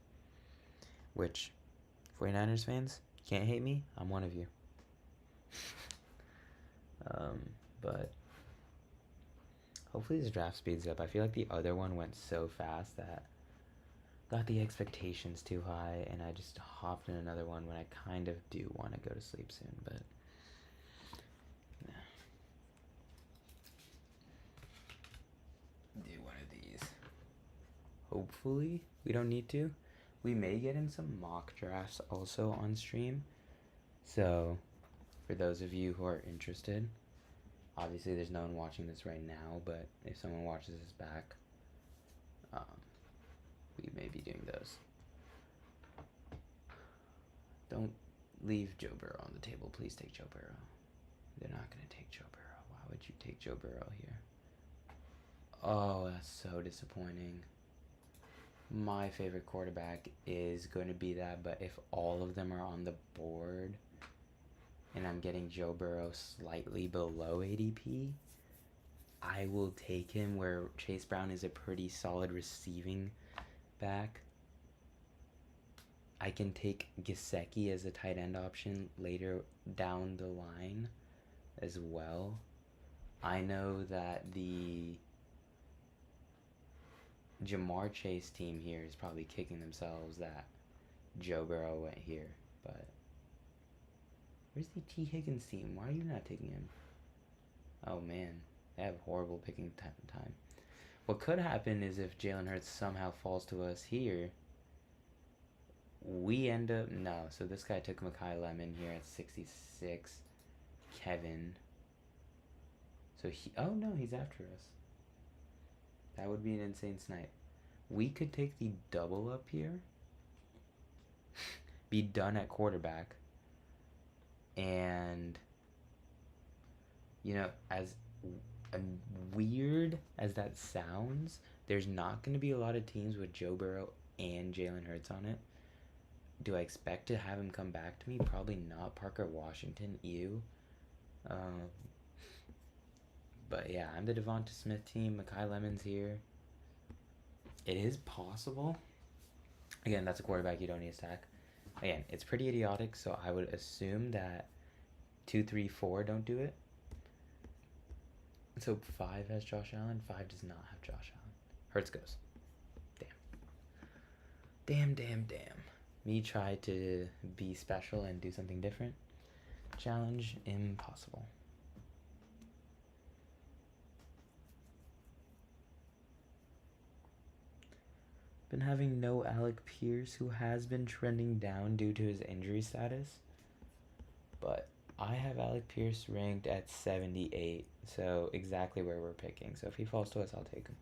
S1: which 49ers fans, can't hate me, I'm one of you. But hopefully this draft speeds up. I feel like the other one went so fast that got the expectations too high, and I just hopped in another one when I kind of do want to go to sleep soon, but yeah. Do one of these. Hopefully we don't need to. We may get in some mock drafts also on stream, so for those of you who are interested, obviously there's no one watching this right now, but if someone watches this back, we may be doing those. Don't leave Joe Burrow on the table. Please take Joe Burrow. They're not going to take Joe Burrow. Why would you take Joe Burrow here? Oh, that's so disappointing. My favorite quarterback is going to be that, but if all of them are on the board and I'm getting Joe Burrow slightly below ADP, I will take him where Chase Brown is a pretty solid receiving back. I can take Gesicki as a tight end option later down the line as well. I know that the Jamar Chase team here is probably kicking themselves that Joe Burrow went here, but where's the T. Higgins team? Why are you not taking him? Oh man, they have horrible picking time. What could happen is if Jalen Hurts somehow falls to us here, we end up no. So this guy took Mekhi Lemon here at 66. Kevin. So oh no, he's after us. That would be an insane snipe. We could take the double up here. Be done at quarterback. And as weird as that sounds, there's not going to be a lot of teams with Joe Burrow and Jalen Hurts on it. Do I expect to have him come back to me? Probably not. Parker Washington, ew. But yeah, I'm the Devonta Smith team. Mekhi Lemon's here. It is possible. Again, that's a quarterback you don't need to stack. Again, it's pretty idiotic, so I would assume that 2, 3, 4 don't do it. So 5 has Josh Allen. 5 does not have Josh Allen. Hurts goes. Damn. Me try to be special and do something different. Challenge impossible. Been having no Alec Pierce, who has been trending down due to his injury status. But I have Alec Pierce ranked at 78, so exactly where we're picking. So if he falls to us, I'll take him.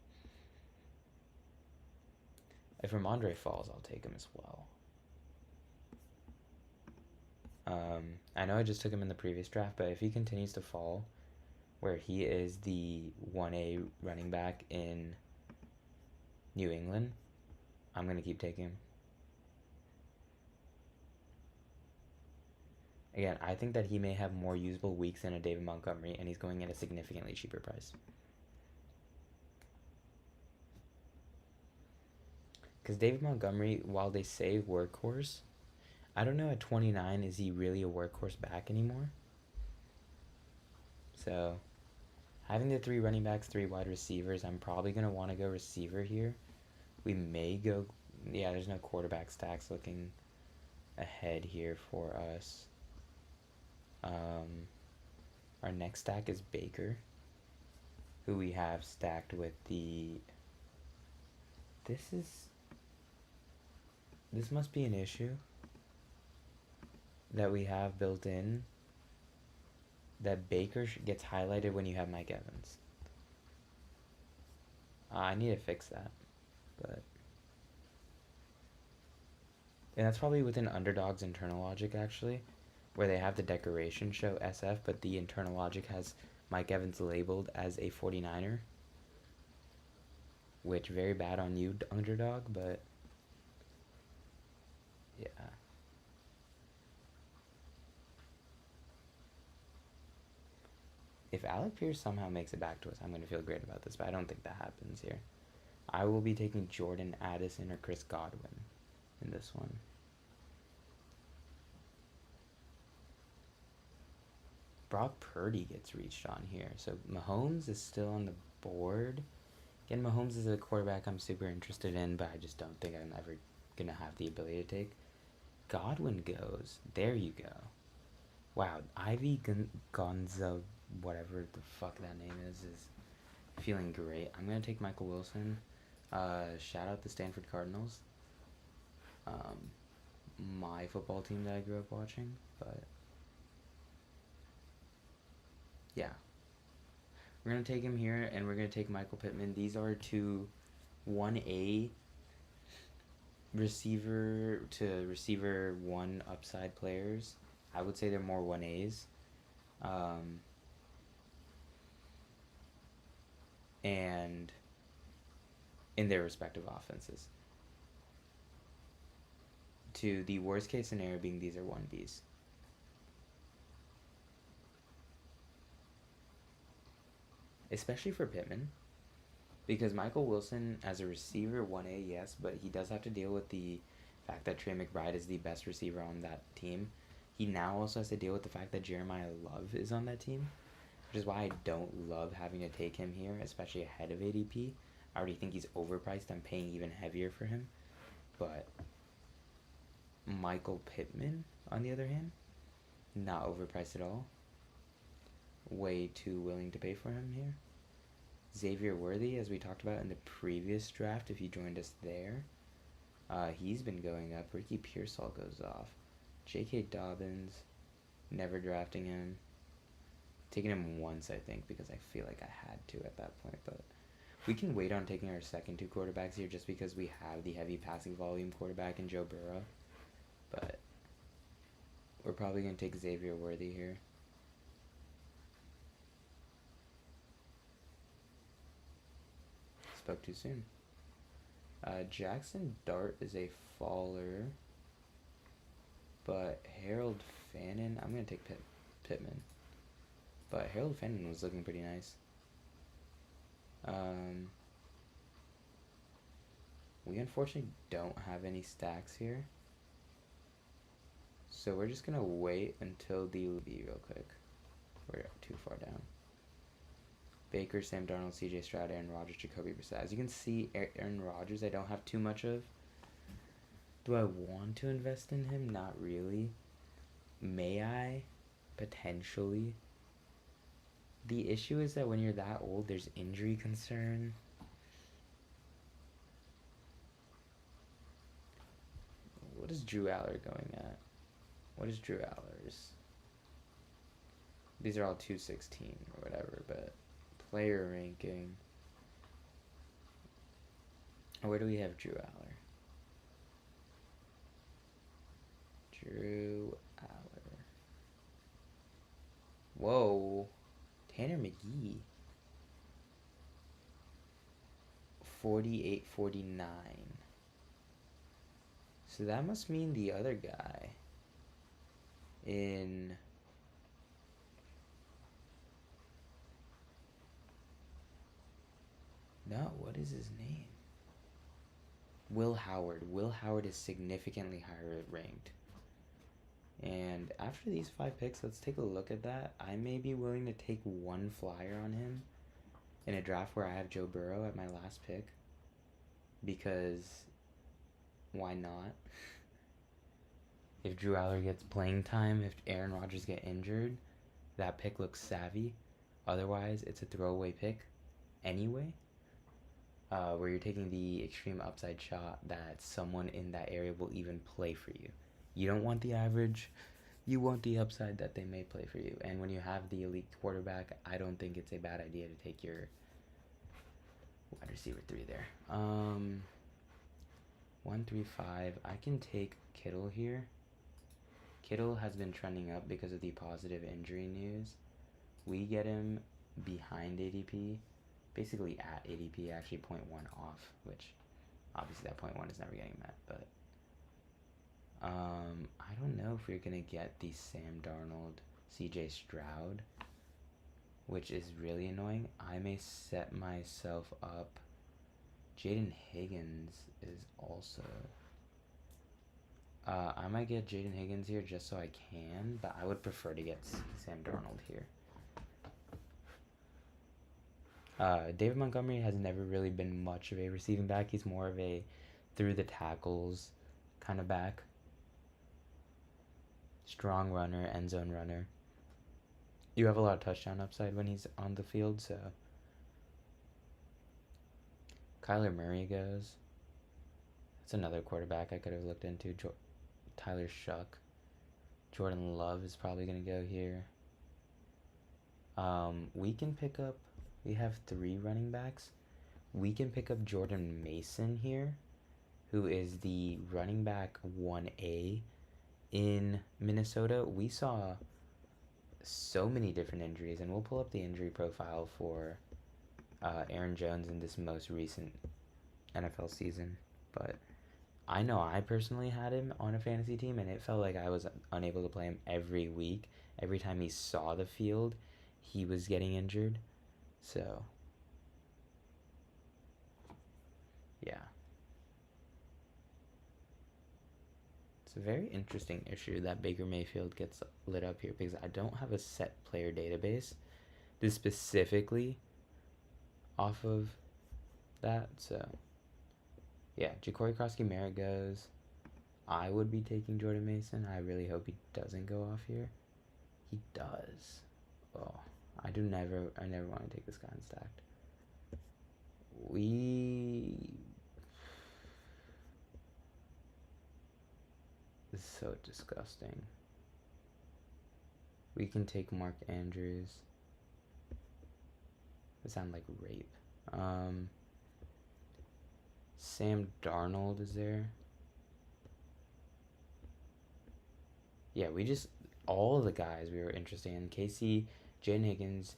S1: If Ramondre falls, I'll take him as well. I know I just took him in the previous draft, but if he continues to fall, where he is the 1A running back in New England, I'm going to keep taking him. Again, I think that he may have more usable weeks than a David Montgomery, and he's going at a significantly cheaper price. Because David Montgomery, while they say workhorse, I don't know at 29, is he really a workhorse back anymore? So, having the 3 running backs, 3 wide receivers, I'm probably going to want to go receiver here. We may go, yeah, there's no quarterback stacks looking ahead here for us. Our next stack is Baker, who we have stacked with the, this must be an issue that we have built in, that Baker gets highlighted when you have Mike Evans. I need to fix that, but and that's probably within Underdog's internal logic, actually, where they have the decoration show SF, but the internal logic has Mike Evans labeled as a 49er, which very bad on you, Underdog, but yeah. If Alec Pierce somehow makes it back to us, I'm going to feel great about this, but I don't think that happens here. I will be taking Jordan Addison or Chris Godwin in this one. Brock Purdy gets reached on here. So Mahomes is still on the board. Again, Mahomes is a quarterback I'm super interested in, but I just don't think I'm ever going to have the ability to take. Godwin goes. There you go. Wow, Ivy Gonzo, whatever the fuck that name is feeling great. I'm going to take Michael Wilson. Shout out the Stanford Cardinals. My football team that I grew up watching, but yeah. We're going to take him here, and we're going to take Michael Pittman. These are 2 1A receiver to receiver 1 upside players. I would say they're more 1As. And in their respective offenses. To the worst case scenario being these are 1Bs. especially for Pittman. Because Michael Wilson, as a receiver, 1A, yes, but he does have to deal with the fact that Trey McBride is the best receiver on that team. He now also has to deal with the fact that Jeremiah Love is on that team, which is why I don't love having to take him here, especially ahead of ADP. I already think he's overpriced. I'm paying even heavier for him. But Michael Pittman, on the other hand, not overpriced at all. Way too willing to pay for him here. Xavier Worthy, as we talked about in the previous draft, if you joined us there, he's been going up. Ricky Pearsall goes off. J.K. Dobbins, never drafting him. Taking him once, I think, because I feel like I had to at that point. But we can wait on taking our second two quarterbacks here just because we have the heavy passing volume quarterback in Joe Burrow. But we're probably going to take Xavier Worthy here. Spoke too soon. Jackson Dart is a faller. But Harold Fannin, I'm going to take Pittman. But Harold Fannin was looking pretty nice. We unfortunately don't have any stacks here. So we're just going to wait until the be real quick. We're too far down. Baker, Sam Darnold, CJ Stroud, Aaron Rodgers, Jacoby Brissett. As you can see, Aaron Rodgers I don't have too much of. Do I want to invest in him? Not really. May I? Potentially. The issue is that when you're that old, there's injury concern. What is Drew Aller going at? What is Drew Aller's? These are all 216 or whatever, but player ranking. Where do we have Drew Aller? Drew Aller. Whoa. Tanner McGee. 48-49. So that must mean the other guy in... No, what is his name? Will Howard. Will Howard is significantly higher ranked. And after these 5 picks, let's take a look at that. I may be willing to take one flyer on him in a draft where I have Joe Burrow at my last pick. Because why not? If Drew Aller gets playing time, if Aaron Rodgers get injured, that pick looks savvy. Otherwise, it's a throwaway pick anyway. Where you're taking the extreme upside shot that someone in that area will even play for you. You don't want the average, you want the upside that they may play for you. And when you have the elite quarterback, I don't think it's a bad idea to take your wide receiver 3 there. 1, 3, 5. I can take Kittle here. Kittle has been trending up because of the positive injury news. We get him behind ADP. Basically at ADP, actually 0.1 off, which obviously that 0.1 is never getting met, but I don't know if we're going to get the Sam Darnold, CJ Stroud, which is really annoying. I may set myself up. Jaden Higgins is also... I might get Jaden Higgins here just so I can, but I would prefer to get Sam Darnold here. David Montgomery has never really been much of a receiving back. He's more of a through the tackles kind of back. Strong runner, end zone runner. You have a lot of touchdown upside when he's on the field, so. Kyler Murray goes. That's another quarterback I could have looked into. Tyler Shuck. Jordan Love is probably going to go here. We can pick up... We have 3 running backs. We can pick up Jordan Mason here, who is the running back 1A in Minnesota. We saw so many different injuries, and we'll pull up the injury profile for Aaron Jones in this most recent NFL season. But I know I personally had him on a fantasy team, and it felt like I was unable to play him every week. Every time he saw the field, he was getting injured. So, yeah. It's a very interesting issue that Baker Mayfield gets lit up here because I don't have a set player database. This specifically off of that. So, yeah, Ja'Cory Krosky-Merritt goes. I would be taking Jordan Mason. I really hope he doesn't go off here. He does. Oh, I never want to take this guy unstacked. This is so disgusting. We can take Mark Andrews. It sounds like rape. Sam Darnold is there. Yeah, all the guys we were interested in. Casey, Jaden Higgins,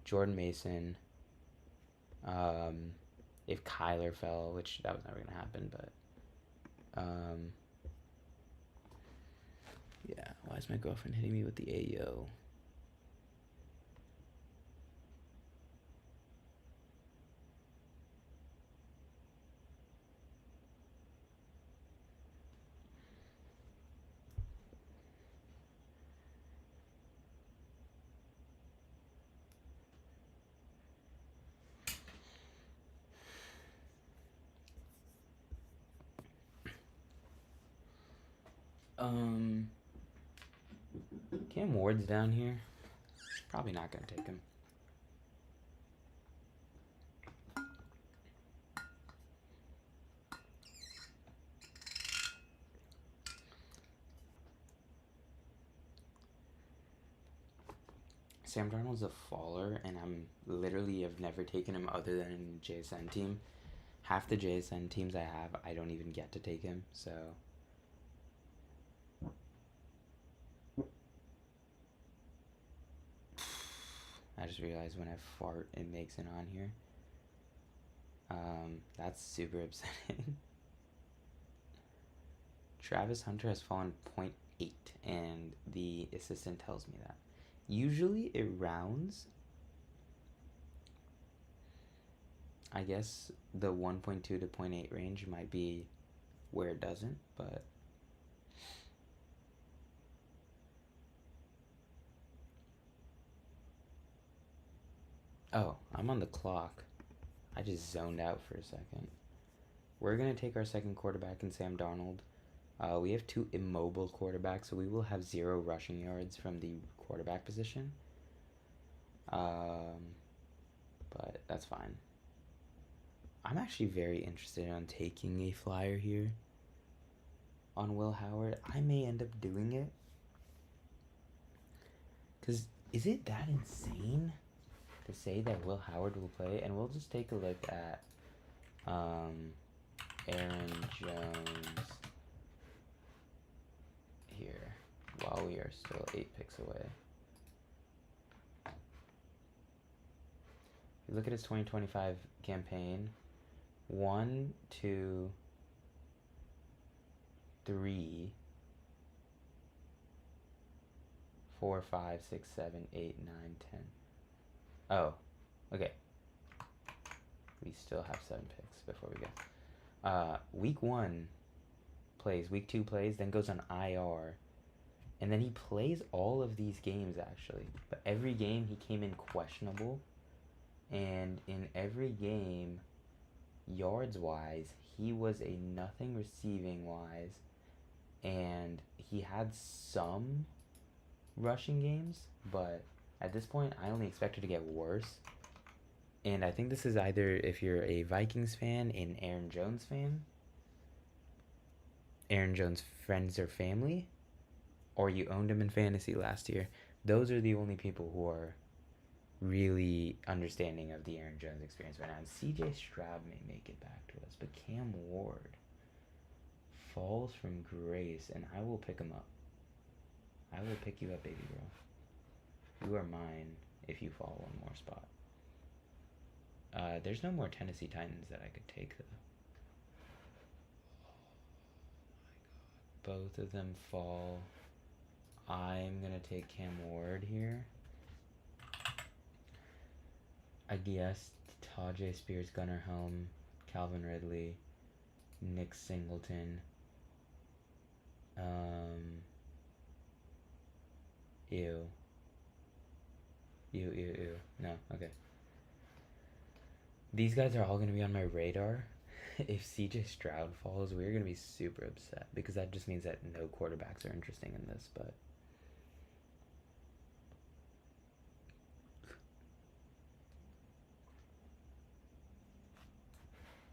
S1: Jordan Mason. If Kyler fell, which that was never going to happen, but yeah, why is my girlfriend hitting me with the Ayo? Cam Ward's down here. Probably not going to take him. Sam Darnold's a faller, and I'm literally have never taken him other than in a JSN team. Half the JSN teams I have, I don't even get to take him, so... I just realized when I fart, it makes it on here. That's super upsetting. Travis Hunter has fallen 0.8, and the assistant tells me that. Usually it rounds. I guess the 1.2 to 0.8 range might be where it doesn't, but... Oh, I'm on the clock. I just zoned out for a second. We're going to take our second quarterback in Sam Darnold. We have 2 immobile quarterbacks, so we will have 0 rushing yards from the quarterback position. But that's fine. I'm actually very interested in taking a flyer here on Will Howard. I may end up doing it. Because is it that insane to say that Will Howard will play? And we'll just take a look at Aaron Jones here while we are still 8 picks away. If you look at his 2025 campaign, 1, 2, 3, 4, 5, 6, 7, 8, 9, 10. Oh, okay. We still have 7 picks before we go. Week 1 plays, week 2 plays, then goes on IR. And then he plays all of these games, actually. But every game he came in questionable. And in every game, yards-wise, he was a nothing receiving-wise. And he had some rushing games, but at this point, I only expect it to get worse. And I think this is either if you're a Vikings fan, an Aaron Jones fan, Aaron Jones' friends or family, or you owned him in fantasy last year. Those are the only people who are really understanding of the Aaron Jones experience right now. And CJ Stroud may make it back to us, but Cam Ward falls from grace, and I will pick him up. I will pick you up, baby girl. You are mine if you fall one more spot. There's no more Tennessee Titans that I could take, though. Both of them fall. I'm going to take Cam Ward here. I guess Tajay Spears, Gunnar Helm, Calvin Ridley, Nick Singleton. Ew. Ew. No, okay. These guys are all going to be on my radar. If CJ Stroud falls, we're going to be super upset because that just means that no quarterbacks are interesting in this, but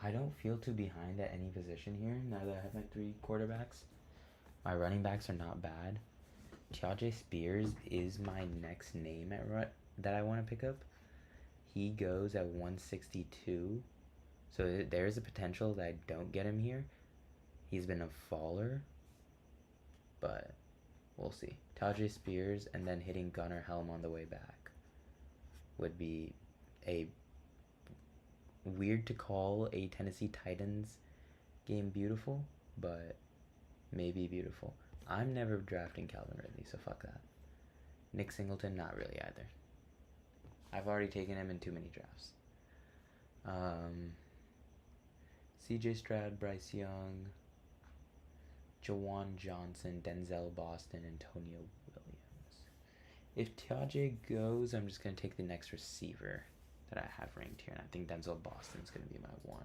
S1: I don't feel too behind at any position here now that I have my 3 quarterbacks. My running backs are not bad. Tajay Spears is my next name that I want to pick up. He goes at 162, so there's a potential that I don't get him here. He's been a faller, but we'll see. Tajay Spears and then hitting Gunnar Helm on the way back would be a weird to call a Tennessee Titans game beautiful, but maybe beautiful. I'm never drafting Calvin Ridley, so fuck that. Nick Singleton, not really either. I've already taken him in too many drafts. CJ Stroud, Bryce Young, Jawan Johnson, Denzel Boston, Antonio Williams. If Tajay goes, I'm just going to take the next receiver that I have ranked here, and I think Denzel Boston's going to be my 1.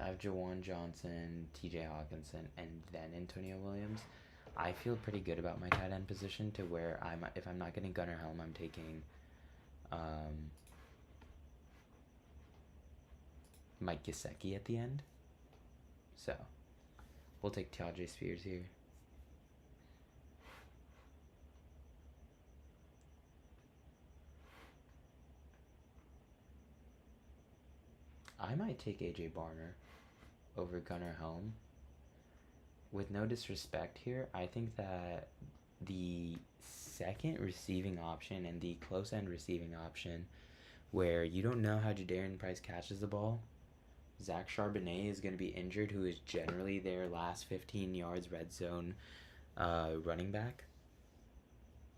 S1: I have Jawan Johnson, TJ Hawkinson, and then Antonio Williams. I feel pretty good about my tight end position to where if I'm not getting Gunnar Helm, I'm taking Mike Gesicki at the end. So we'll take Tajay Spears here. I might take AJ Barner over Gunnar Helm. With no disrespect here, I think that the second receiving option and the close end receiving option, where you don't know how Jadarian Price catches the ball, Zach Charbonnet is going to be injured, who is generally their last 15 yards red zone running back.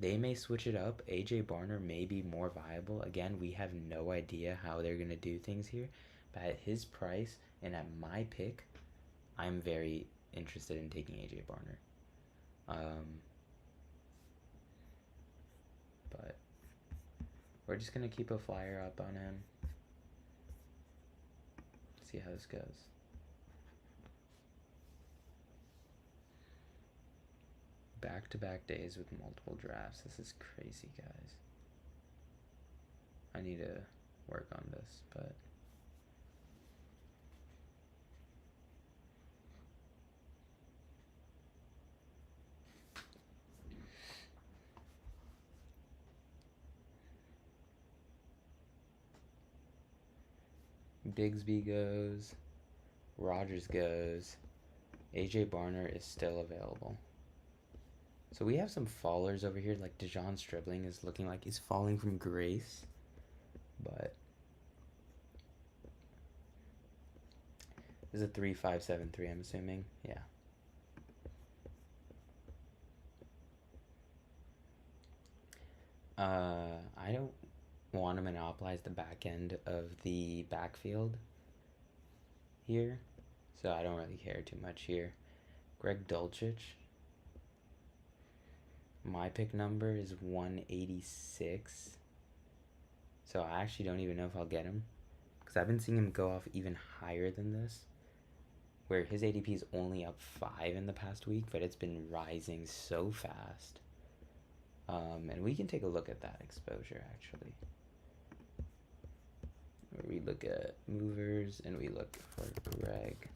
S1: They may switch it up. AJ Barner may be more viable. Again, we have no idea how they're going to do things here. But at his price and at my pick, I'm very interested in taking AJ Barner. But we're just going to keep a flyer up on him. See how this goes. Back-to-back days with multiple drafts. This is crazy, guys. I need to work on this, but Bigsby goes, Rogers goes, AJ Barner is still available. So we have some fallers over here, like Dejon Stribling is looking like he's falling from grace, but this is a 3-5-7-3, I'm assuming. Yeah. I don't want to monopolize the back end of the backfield here, so I don't really care too much here. Greg Dulcich. My pick number is 186. So I actually don't even know if I'll get him, because I've been seeing him go off even higher than this, where his ADP is only up 5 in the past week, but it's been rising so fast. And we can take a look at that exposure, actually. We look at movers, and we look for Greg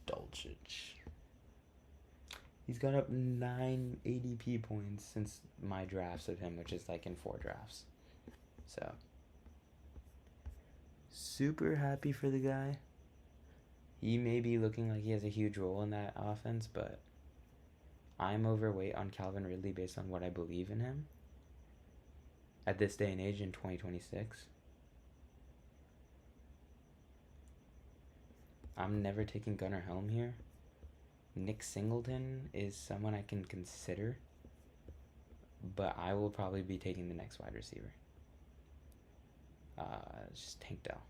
S1: Dulcich. He's got up 9 ADP points since my drafts of him, which is like in 4 drafts. So, super happy for the guy. He may be looking like he has a huge role in that offense, but I'm overweight on Calvin Ridley based on what I believe in him at this day and age in 2026. I'm never taking Gunnar Helm here. Nick Singleton is someone I can consider, but I will probably be taking the next wide receiver. It's just Tank Dell.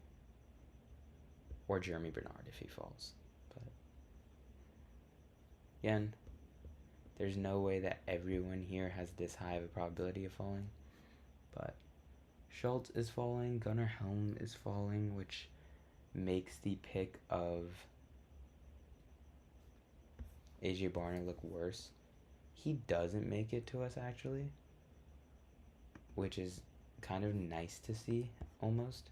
S1: Or Jeremy Bernard if he falls. But again, there's no way that everyone here has this high of a probability of falling. But Schultz is falling, Gunnar Helm is falling, which makes the pick of AJ Barner look worse. He doesn't make it to us actually, which is kind of nice to see almost.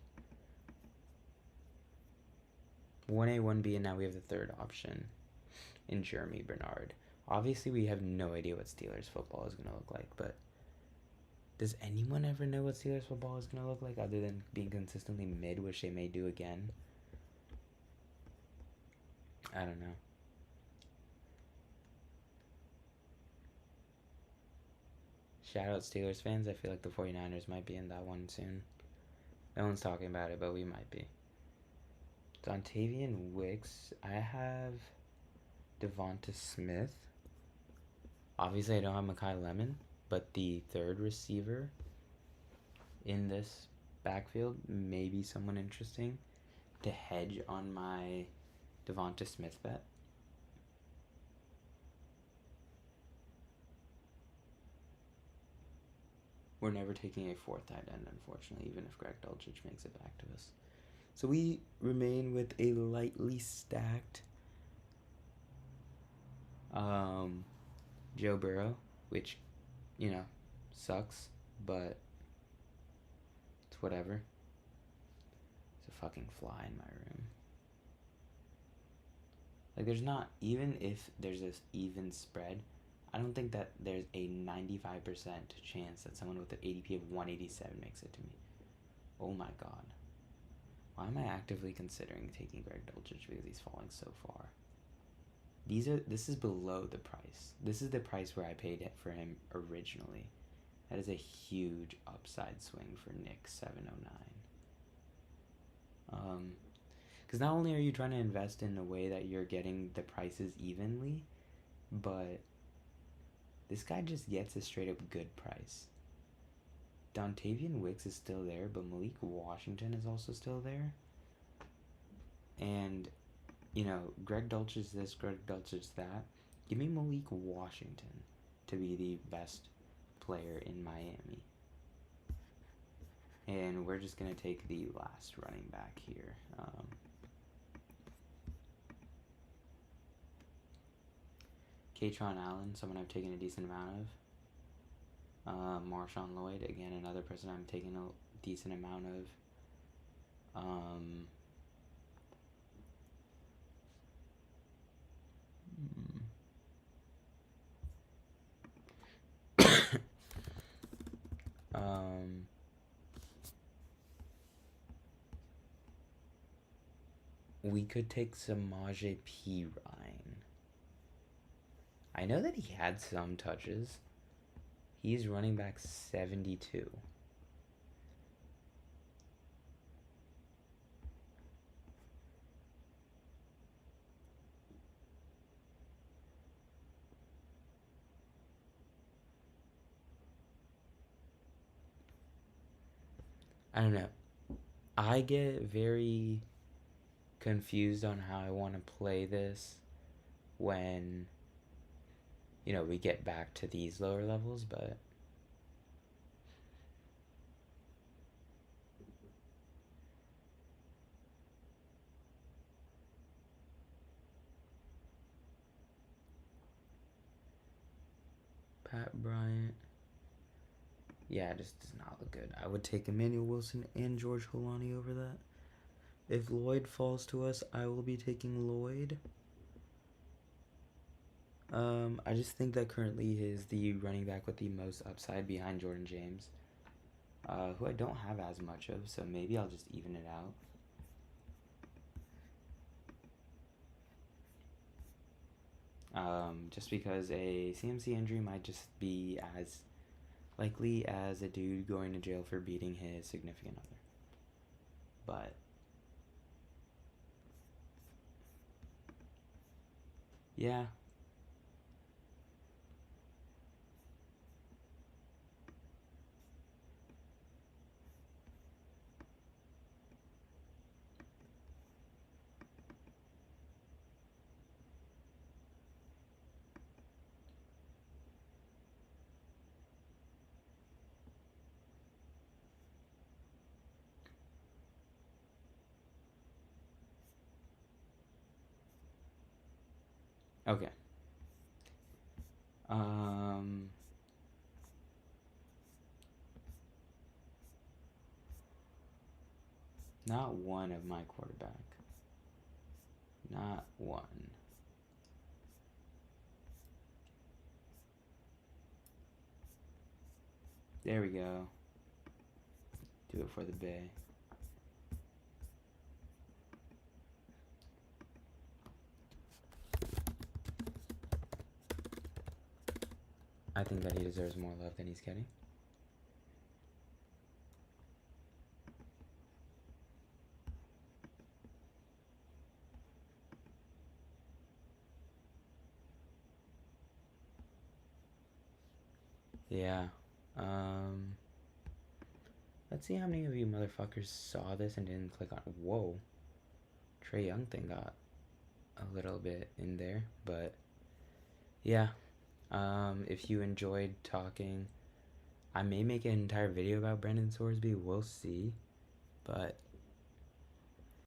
S1: 1A, 1B, and now we have the third option in Jeremy Bernard. Obviously, we have no idea what Steelers football is going to look like, but does anyone ever know what Steelers football is going to look like other than being consistently mid, which they may do again? I don't know. Shout out Steelers fans. I feel like the 49ers might be in that one soon. No one's talking about it, but we might be. Dontavian Wicks. I have Devonta Smith. Obviously, I don't have Mekhi Lemon, but the third receiver in this backfield may be someone interesting to hedge on my Devonta Smith bet. We're never taking a fourth tight end, unfortunately, even if Greg Dulcich makes it back to us. So we remain with a lightly stacked Joe Burrow, which, sucks, but it's whatever. It's a fucking fly in my room. Like, there's not, even if there's this even spread, I don't think that there's a 95% chance that someone with an ADP of 187 makes it to me. Oh my god. Why am I actively considering taking Greg Dulcich because he's falling so far? This is below the price. This is the price where I paid it for him originally. That is a huge upside swing for Nick 709. Because not only are you trying to invest in a way that you're getting the prices evenly, but this guy just gets a straight up good price. Dontavian Wicks is still there, but Malik Washington is also still there. And, Greg Dulcich this, Greg Dulcich that. Give me Malik Washington to be the best player in Miami. And we're just going to take the last running back here. Katron Allen, someone I've taken a decent amount of. Marshawn Lloyd, again, another person I'm taking a decent amount of. We could take Samaje Perine. I know that he had some touches. He's running back 72. I don't know. I get very confused on how I want to play this when, we get back to these lower levels, but Pat Bryant. Yeah, it just does not look good. I would take Emmanuel Wilson and George Holani over that. If Lloyd falls to us, I will be taking Lloyd. I just think that currently he is the running back with the most upside behind Jordan James, who I don't have as much of, so maybe I'll just even it out. Just because a CMC injury might just be as likely as a dude going to jail for beating his significant other. But yeah. Okay. Not one of my quarterback. Not one. There we go. Do it for the Bay. I think that he deserves more love than he's getting. Yeah. Let's see how many of you motherfuckers saw this and didn't click on. Whoa. Trae Young thing got a little bit in there, but yeah. If you enjoyed talking, I may make an entire video about Brandon Sorsby. We'll see, but